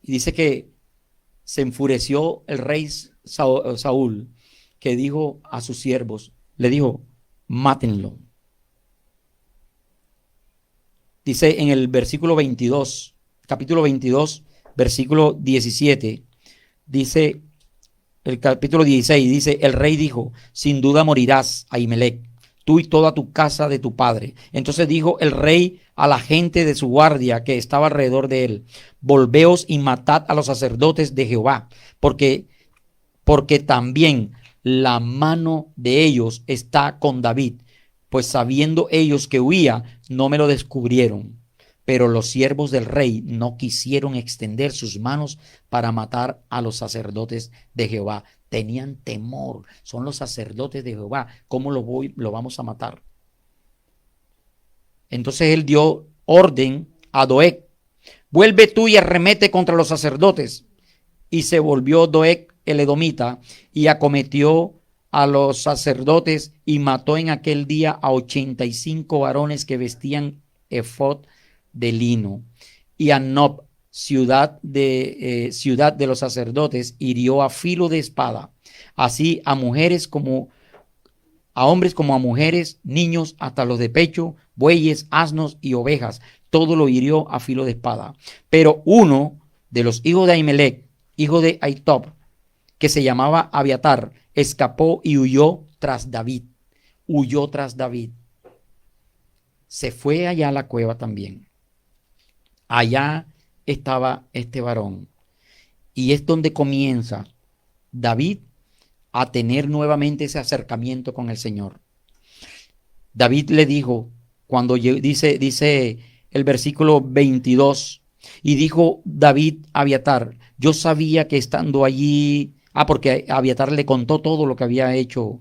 Y dice que se enfureció el rey Saúl, que dijo a sus siervos, le dijo, mátenlo. Dice en el versículo 22, capítulo 22, versículo 17, dice el capítulo 16, dice, el rey dijo, sin duda morirás, Ahimelech, tú y toda tu casa de tu padre. Entonces dijo el rey a la gente de su guardia que estaba alrededor de él, volveos y matad a los sacerdotes de Jehová, porque también la mano de ellos está con David, pues sabiendo ellos que huía, no me lo descubrieron. Pero los siervos del rey no quisieron extender sus manos para matar a los sacerdotes de Jehová. Tenían temor. Son los sacerdotes de Jehová. ¿Cómo lo vamos a matar? Entonces él dio orden a Doeg. Vuelve tú y arremete contra los sacerdotes. Y se volvió Doeg el edomita y acometió a los sacerdotes y mató en aquel día a 85 varones que vestían efod de lino. Y a Nob, ciudad de los sacerdotes, hirió a filo de espada, así a mujeres como a hombres como a mujeres, niños hasta los de pecho, bueyes, asnos y ovejas, todo lo hirió a filo de espada. Pero uno de los hijos de Ahimelech, hijo de Ahitob, que se llamaba Abiatar, escapó y huyó tras David. se fue allá a la cueva también. Allá estaba este varón. Y es donde comienza David a tener nuevamente ese acercamiento con el Señor. David le dijo, cuando dice el versículo 22, y dijo David a Abiatar, yo sabía que estando allí, porque Abiatar le contó todo lo que había hecho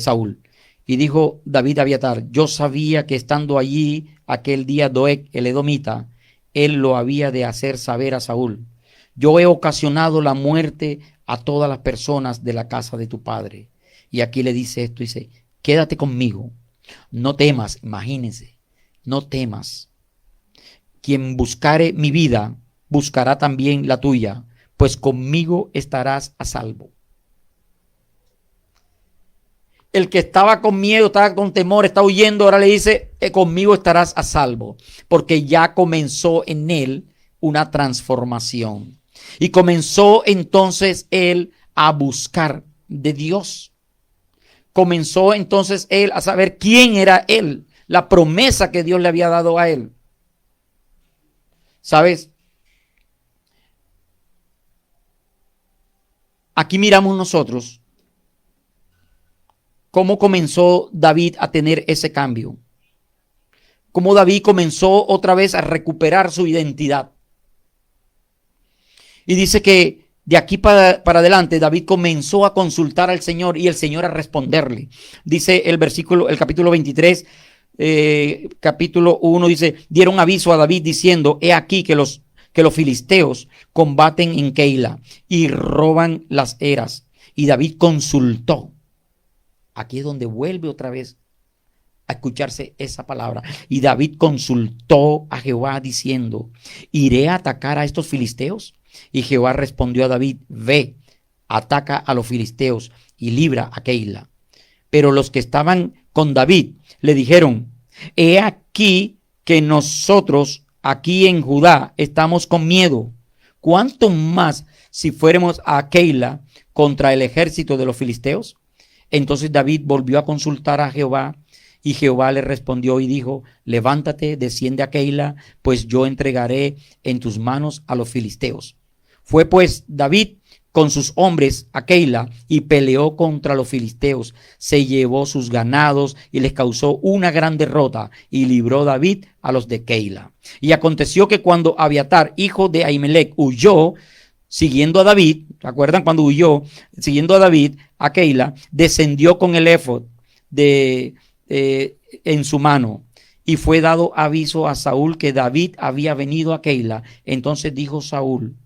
Saúl. Y dijo David a Abiatar, yo sabía que estando allí aquel día Doeg, el edomita, él lo había de hacer saber a Saúl. Yo he ocasionado la muerte a todas las personas de la casa de tu padre. Y aquí le dice esto, dice, quédate conmigo, no temas, imagínense, no temas. Quien buscare mi vida, buscará también la tuya, pues conmigo estarás a salvo. El que estaba con miedo, estaba con temor, está huyendo, ahora le dice, conmigo estarás a salvo, porque ya comenzó en él una transformación. Y comenzó entonces él a buscar de Dios. Comenzó entonces él a saber quién era él, la promesa que Dios le había dado a él. ¿Sabes? Aquí miramos nosotros cómo comenzó David a tener ese cambio. Cómo David comenzó otra vez a recuperar su identidad. Y dice que de aquí para adelante David comenzó a consultar al Señor y el Señor a responderle. Dice el capítulo 23, capítulo 1, dice, dieron aviso a David diciendo, he aquí que los filisteos combaten en Keila y roban las eras. Y David consultó. Aquí es donde vuelve otra vez a escucharse esa palabra. Y David consultó a Jehová diciendo, ¿iré a atacar a estos filisteos? Y Jehová respondió a David, ve, ataca a los filisteos y libra a Keila. Pero los que estaban con David le dijeron, he aquí que nosotros aquí en Judá estamos con miedo. ¿Cuánto más si fuéramos a Keila contra el ejército de los filisteos? Entonces David volvió a consultar a Jehová y Jehová le respondió y dijo, levántate, desciende a Keila, pues yo entregaré en tus manos a los filisteos. Fue pues David con sus hombres a Keila y peleó contra los filisteos. Se llevó sus ganados y les causó una gran derrota y libró David a los de Keila. Y aconteció que cuando Abiatar, hijo de Ahimelech, huyó siguiendo a David, ¿se acuerdan cuando huyó siguiendo a David a Keila? Descendió con el éfod en su mano. Y fue dado aviso a Saúl que David había venido a Keila. Entonces dijo Saúl,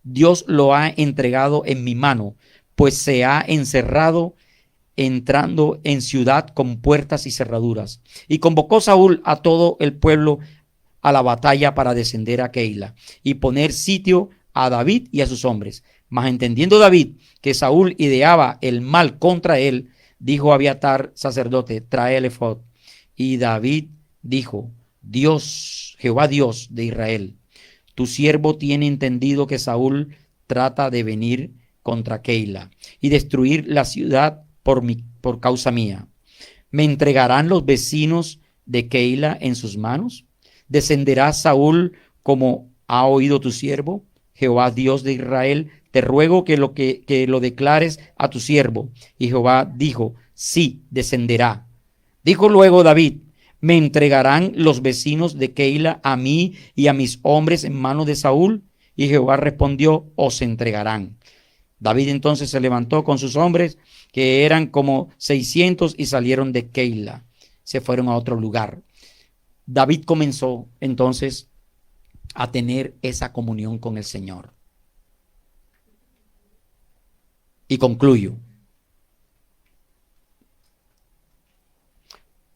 Dios lo ha entregado en mi mano, pues se ha encerrado entrando en ciudad con puertas y cerraduras. Y convocó Saúl a todo el pueblo a la batalla para descender a Keila y poner sitio a David y a sus hombres. Mas entendiendo David que Saúl ideaba el mal contra él, dijo a Abiatar, sacerdote, trae el efod. Y David dijo, Jehová Dios de Israel, tu siervo tiene entendido que Saúl trata de venir contra Keila y destruir la ciudad por causa mía. ¿Me entregarán los vecinos de Keila en sus manos? ¿Descenderá Saúl como ha oído tu siervo? Jehová Dios de Israel, te ruego que lo declares a tu siervo. Y Jehová dijo, sí, descenderá. Dijo luego David, ¿me entregarán los vecinos de Keila a mí y a mis hombres en manos de Saúl? Y Jehová respondió, os entregarán. David entonces se levantó con sus hombres, que eran como 600, y salieron de Keila. Se fueron a otro lugar. David comenzó entonces a tener esa comunión con el Señor. Y concluyo.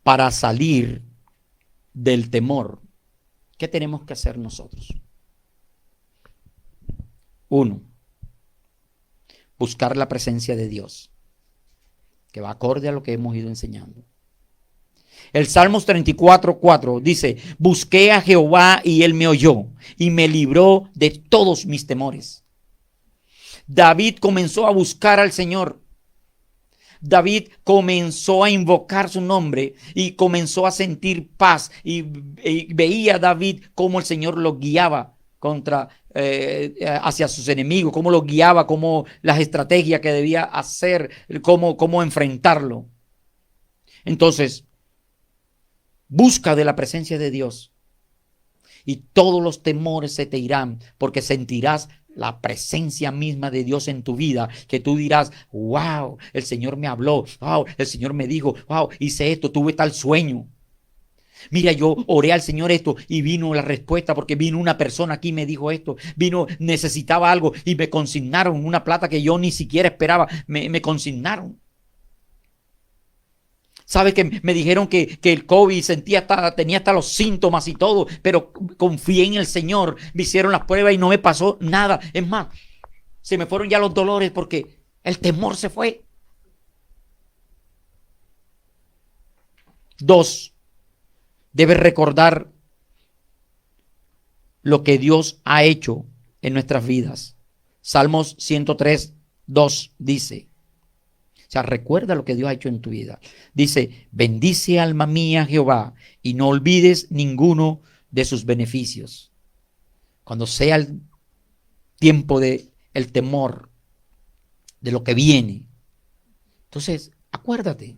Para salir del temor, ¿qué tenemos que hacer nosotros? 1. Buscar la presencia de Dios, que va acorde a lo que hemos ido enseñando. El Salmos 34:4 dice, busqué a Jehová y él me oyó y me libró de todos mis temores. David comenzó a buscar al Señor. David comenzó a invocar su nombre y comenzó a sentir paz y veía a David cómo el Señor lo guiaba hacia sus enemigos, cómo lo guiaba, cómo las estrategias que debía hacer, cómo enfrentarlo. Entonces, busca de la presencia de Dios y todos los temores se te irán, porque sentirás la presencia misma de Dios en tu vida, que tú dirás: wow, el Señor me habló, wow, el Señor me dijo, wow, hice esto, tuve tal sueño. Mira, yo oré al Señor esto y vino la respuesta, porque vino una persona aquí y me dijo esto, necesitaba algo y me consignaron una plata que yo ni siquiera esperaba, me consignaron. ¿Sabes que me dijeron que el COVID tenía hasta los síntomas y todo, pero confié en el Señor, me hicieron las pruebas y no me pasó nada? Es más, se me fueron ya los dolores porque el temor se fue. 2, debes recordar lo que Dios ha hecho en nuestras vidas. Salmos 103:2 dice, o sea, recuerda lo que Dios ha hecho en tu vida. Dice: bendice alma mía Jehová y no olvides ninguno de sus beneficios. Cuando sea el tiempo de el temor, de lo que viene, entonces acuérdate.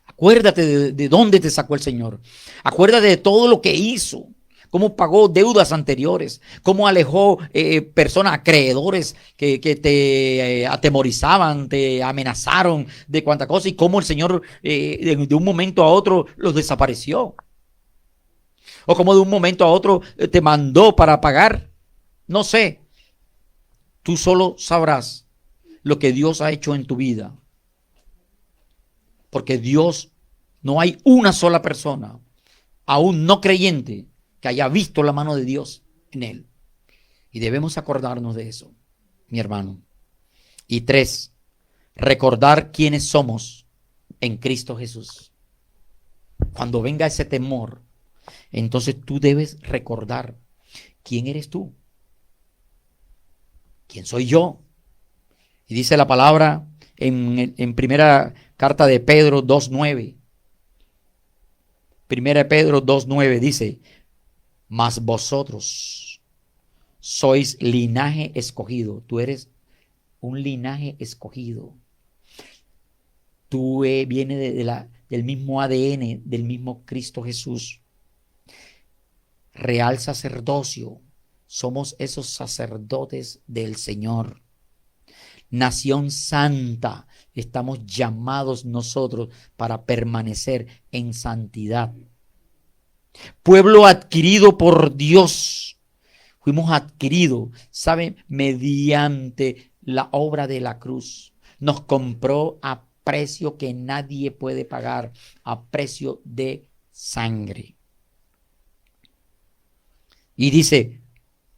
Acuérdate de dónde te sacó el Señor. Acuérdate de todo lo que hizo. Cómo pagó deudas anteriores, cómo alejó personas, acreedores que te atemorizaban, te amenazaron de cuánta cosa, y cómo el Señor de un momento a otro los desapareció. O cómo de un momento a otro te mandó para pagar. No sé. Tú solo sabrás lo que Dios ha hecho en tu vida. Porque Dios, no hay una sola persona, aún no creyente, que haya visto la mano de Dios en él. Y debemos acordarnos de eso, mi hermano. Y 3, recordar quiénes somos en Cristo Jesús. Cuando venga ese temor, entonces tú debes recordar quién eres tú. ¿Quién soy yo? Y dice la palabra en primera carta de Pedro 2:9. Primera de Pedro 2:9 dice: mas vosotros sois linaje escogido. Tú eres un linaje escogido. Tú vienes del mismo ADN, del mismo Cristo Jesús. Real sacerdocio. Somos esos sacerdotes del Señor. Nación santa. Estamos llamados nosotros para permanecer en santidad. Pueblo adquirido por Dios. Fuimos adquiridos, ¿saben? Mediante la obra de la cruz. Nos compró a precio que nadie puede pagar, a precio de sangre. Y dice: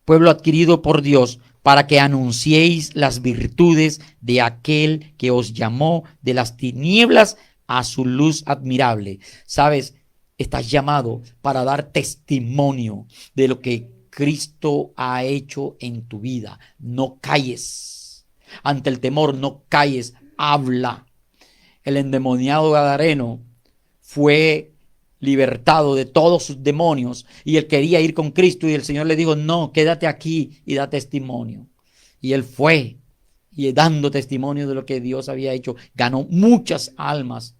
pueblo adquirido por Dios, para que anunciéis las virtudes de aquel que os llamó de las tinieblas a su luz admirable. ¿Sabes? Estás llamado para dar testimonio de lo que Cristo ha hecho en tu vida. No calles. Ante el temor, no calles. Habla. El endemoniado gadareno fue libertado de todos sus demonios y él quería ir con Cristo, y el Señor le dijo: no, quédate aquí y da testimonio. Y él fue, y dando testimonio de lo que Dios había hecho, ganó muchas almas.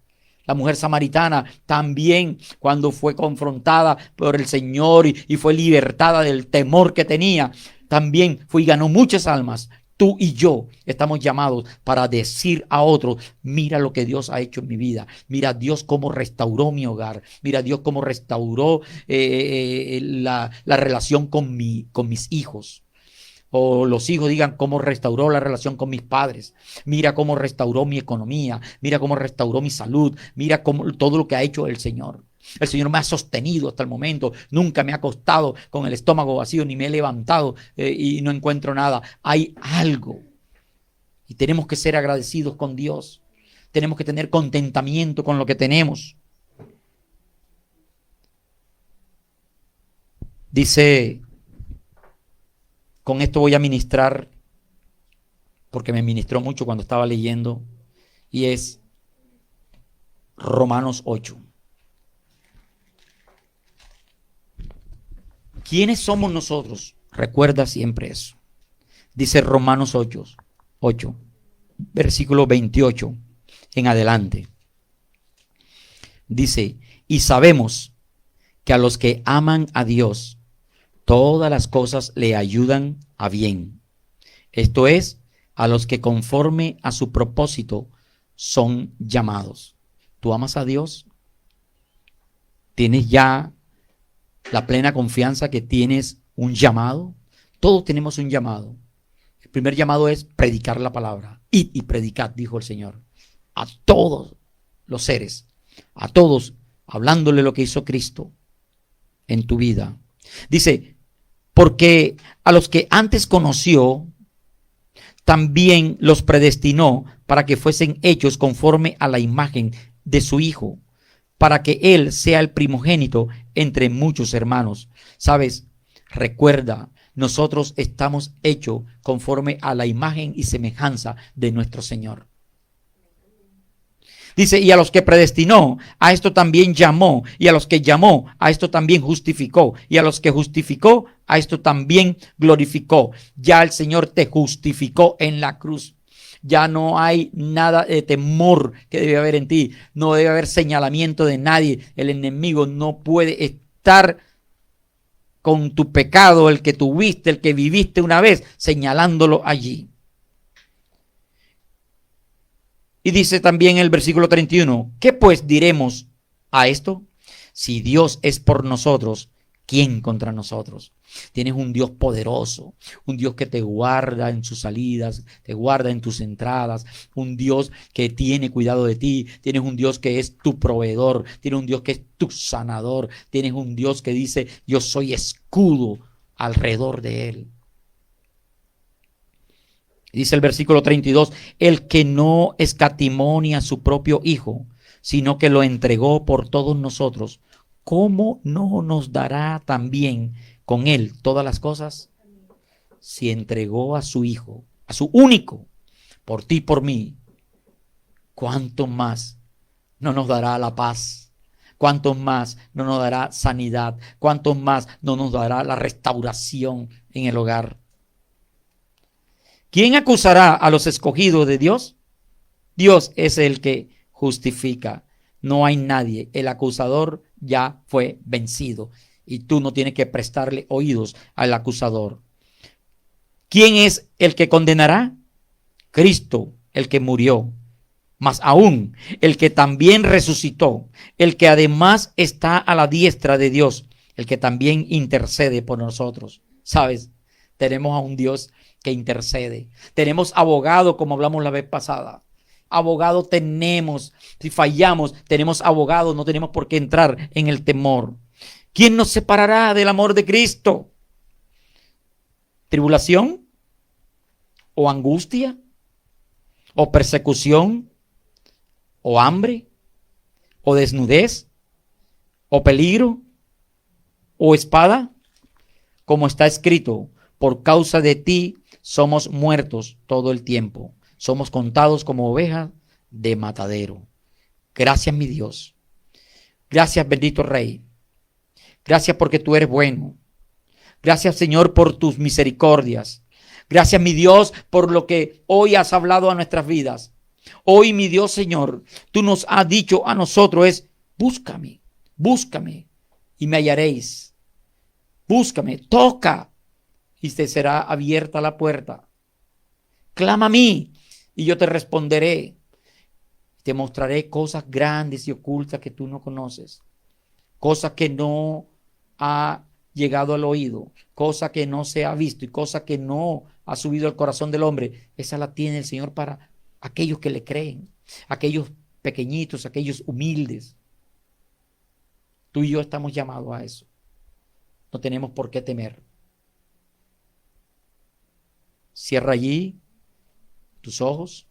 La mujer samaritana también, cuando fue confrontada por el Señor y fue libertada del temor que tenía, también fue y ganó muchas almas. Tú y yo estamos llamados para decir a otros: mira lo que Dios ha hecho en mi vida. Mira Dios cómo restauró mi hogar. Mira Dios cómo restauró la relación con mis hijos. O los hijos digan cómo restauró la relación con mis padres. Mira cómo restauró mi economía. Mira cómo restauró mi salud. Mira todo lo que ha hecho el Señor. El Señor me ha sostenido hasta el momento. Nunca me ha acostado con el estómago vacío, ni me he levantado y no encuentro nada. Hay algo. Y tenemos que ser agradecidos con Dios. Tenemos que tener contentamiento con lo que tenemos. Dice: con esto voy a ministrar porque me ministró mucho cuando estaba leyendo, y es Romanos 8. ¿Quiénes somos nosotros? Recuerda siempre eso. Dice Romanos 8, versículo 28 en adelante. Dice, y sabemos que a los que aman a Dios, todas las cosas le ayudan a bien. Esto es, a los que conforme a su propósito son llamados. ¿Tú amas a Dios? ¿Tienes ya la plena confianza que tienes un llamado? Todos tenemos un llamado. El primer llamado es predicar la palabra. Id y predicad, dijo el Señor, a todos los seres, a todos, hablándole lo que hizo Cristo en tu vida. Dice, porque a los que antes conoció, también los predestinó para que fuesen hechos conforme a la imagen de su Hijo, para que Él sea el primogénito entre muchos hermanos. ¿Sabes? Recuerda, nosotros estamos hechos conforme a la imagen y semejanza de nuestro Señor. Dice, y a los que predestinó, a esto también llamó, y a los que llamó, a esto también justificó, y a los que justificó, a esto también glorificó. Ya el Señor te justificó en la cruz. Ya no hay nada de temor que debe haber en ti. No debe haber señalamiento de nadie. El enemigo no puede estar con tu pecado, el que tuviste, el que viviste una vez, señalándolo allí. Y dice también el versículo 31, ¿qué pues diremos a esto? Si Dios es por nosotros, ¿quién contra nosotros? Tienes un Dios poderoso, un Dios que te guarda en sus salidas, te guarda en tus entradas, un Dios que tiene cuidado de ti, tienes un Dios que es tu proveedor, tienes un Dios que es tu sanador, tienes un Dios que dice, yo soy escudo alrededor de él. Dice el versículo 32, el que no escatimó ni a su propio Hijo, sino que lo entregó por todos nosotros, ¿cómo no nos dará también con él todas las cosas? Si entregó a su Hijo, a su único, por ti y por mí, ¿cuánto más no nos dará la paz? ¿Cuánto más no nos dará sanidad? ¿Cuánto más no nos dará la restauración en el hogar? ¿Quién acusará a los escogidos de Dios? Dios es el que justifica. No hay nadie. El acusador ya fue vencido. Y tú no tienes que prestarle oídos al acusador. ¿Quién es el que condenará? Cristo, el que murió. Más aún, el que también resucitó. El que además está a la diestra de Dios. El que también intercede por nosotros. ¿Sabes? Tenemos a un Dios que intercede. Tenemos abogado, como hablamos la vez pasada. Abogado tenemos. Si fallamos, tenemos abogado. No tenemos por qué entrar en el temor. ¿Quién nos separará del amor de Cristo? ¿Tribulación? ¿O angustia? ¿O persecución? ¿O hambre? ¿O desnudez? ¿O peligro? ¿O espada? Como está escrito, por causa de ti somos muertos todo el tiempo. Somos contados como ovejas de matadero. Gracias, mi Dios. Gracias, bendito Rey. Gracias porque tú eres bueno. Gracias, Señor, por tus misericordias. Gracias, mi Dios, por lo que hoy has hablado a nuestras vidas. Hoy, mi Dios, Señor, tú nos has dicho a nosotros es, búscame, búscame y me hallaréis. Búscame, toca y te será abierta la puerta. Clama a mí y yo te responderé. Te mostraré cosas grandes y ocultas que tú no conoces. Cosas que no ha llegado al oído. Cosas que no se ha visto y cosas que no ha subido al corazón del hombre. Esa la tiene el Señor para aquellos que le creen. Aquellos pequeñitos, aquellos humildes. Tú y yo estamos llamados a eso. No tenemos por qué temer. Cierra allí tus ojos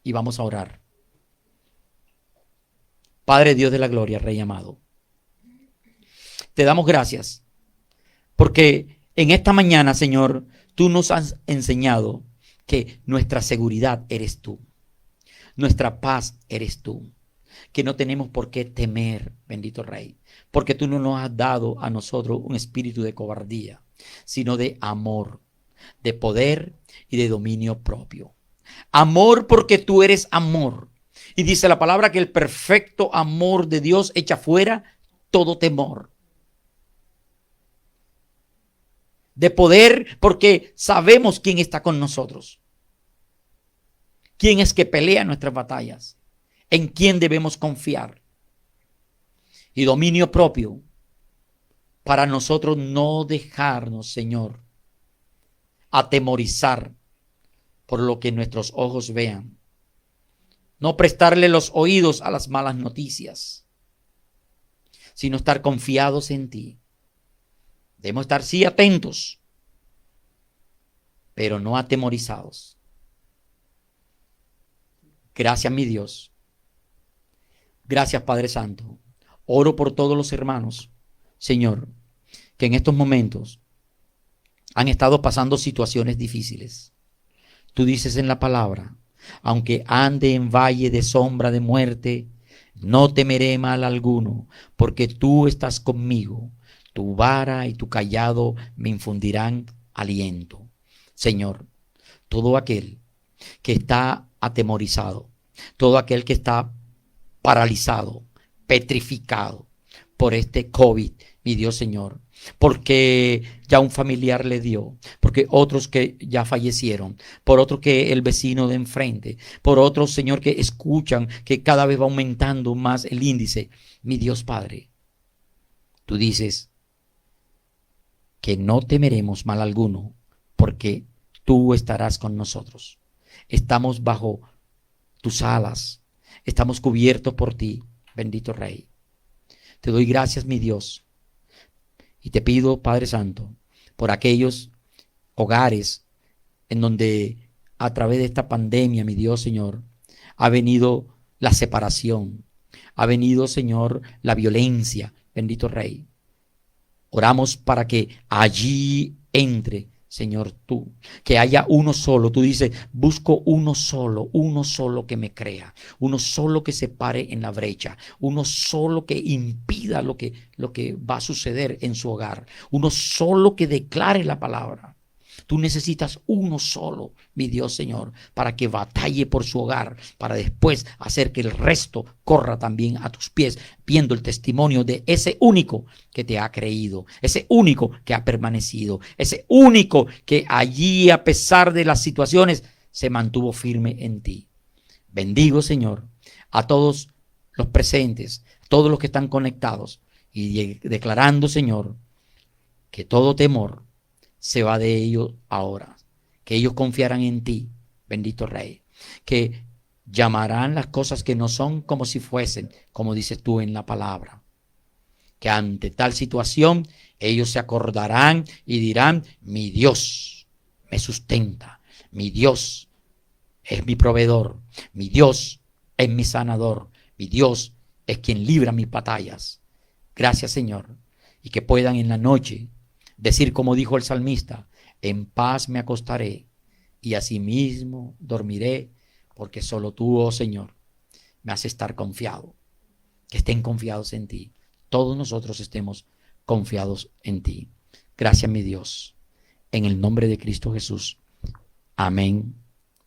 y vamos a orar. Padre Dios de la gloria, Rey amado, te damos gracias porque en esta mañana, Señor, tú nos has enseñado que nuestra seguridad eres tú, nuestra paz eres tú, que no tenemos por qué temer, bendito Rey, porque tú no nos has dado a nosotros un espíritu de cobardía, sino de amor, de poder y de dominio propio. Amor porque tú eres amor. Y dice la palabra que el perfecto amor de Dios echa fuera todo temor. De poder porque sabemos quién está con nosotros. Quién es que pelea nuestras batallas. En quién debemos confiar. Y dominio propio para nosotros no dejarnos, Señor, atemorizar por lo que nuestros ojos vean. No prestarle los oídos a las malas noticias, sino estar confiados en ti. Debemos estar sí atentos, pero no atemorizados. Gracias, mi Dios. Gracias, Padre Santo. Oro por todos los hermanos, Señor, que en estos momentos han estado pasando situaciones difíciles. Tú dices en la palabra, aunque ande en valle de sombra de muerte, no temeré mal alguno, porque tú estás conmigo. Tu vara y tu cayado me infundirán aliento. Señor, todo aquel que está atemorizado, todo aquel que está paralizado, petrificado por este COVID, mi Dios Señor, porque ya un familiar le dio, porque otros que ya fallecieron, por otros que el vecino de enfrente, por otros, Señor, que escuchan que cada vez va aumentando más el índice. Mi Dios Padre, tú dices que no temeremos mal alguno, porque tú estarás con nosotros. Estamos bajo tus alas, estamos cubiertos por ti, bendito Rey. Te doy gracias, mi Dios, y te pido, Padre Santo, por aquellos hogares en donde a través de esta pandemia, mi Dios, Señor, ha venido la separación, ha venido, Señor, la violencia, bendito Rey. Oramos para que allí entre, Señor, tú, que haya uno solo. Tú dices, busco uno solo que me crea, uno solo que se pare en la brecha, uno solo que impida lo que va a suceder en su hogar, uno solo que declare la palabra. Tú necesitas uno solo, mi Dios Señor, para que batalle por su hogar, para después hacer que el resto corra también a tus pies, viendo el testimonio de ese único que te ha creído, ese único que ha permanecido, ese único que allí, a pesar de las situaciones, se mantuvo firme en ti. Bendigo, Señor, a todos los presentes, a todos los que están conectados, y declarando, Señor, que todo temor se va de ellos ahora, que ellos confiarán en ti, bendito Rey, que llamarán las cosas que no son como si fuesen, como dices tú en la palabra, que ante tal situación ellos se acordarán y dirán, mi Dios me sustenta, mi Dios es mi proveedor, mi Dios es mi sanador, mi Dios es quien libra mis batallas. Gracias, Señor, y que puedan en la noche decir como dijo el salmista, en paz me acostaré y asimismo dormiré, porque solo tú, oh Señor, me haces estar confiado. Que estén confiados en ti. Todos nosotros estemos confiados en ti. Gracias, mi Dios. En el nombre de Cristo Jesús. Amén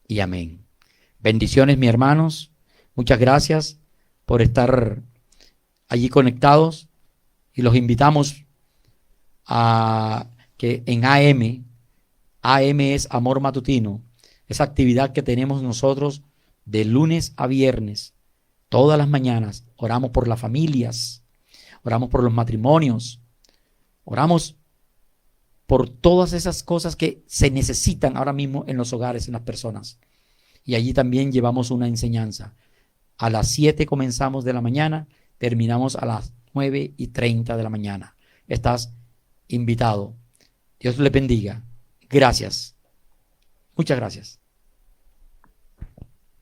y amén. Bendiciones, mis hermanos. Muchas gracias por estar allí conectados y los invitamos a que en AM es Amor Matutino, esa actividad que tenemos nosotros de lunes a viernes, todas las mañanas. Oramos por las familias, oramos por los matrimonios, oramos por todas esas cosas que se necesitan ahora mismo en los hogares, en las personas. Y allí también llevamos una enseñanza. A las 7 comenzamos de la mañana, terminamos a las 9:30 de la mañana. Estás invitado. Dios le bendiga. Gracias. Muchas gracias.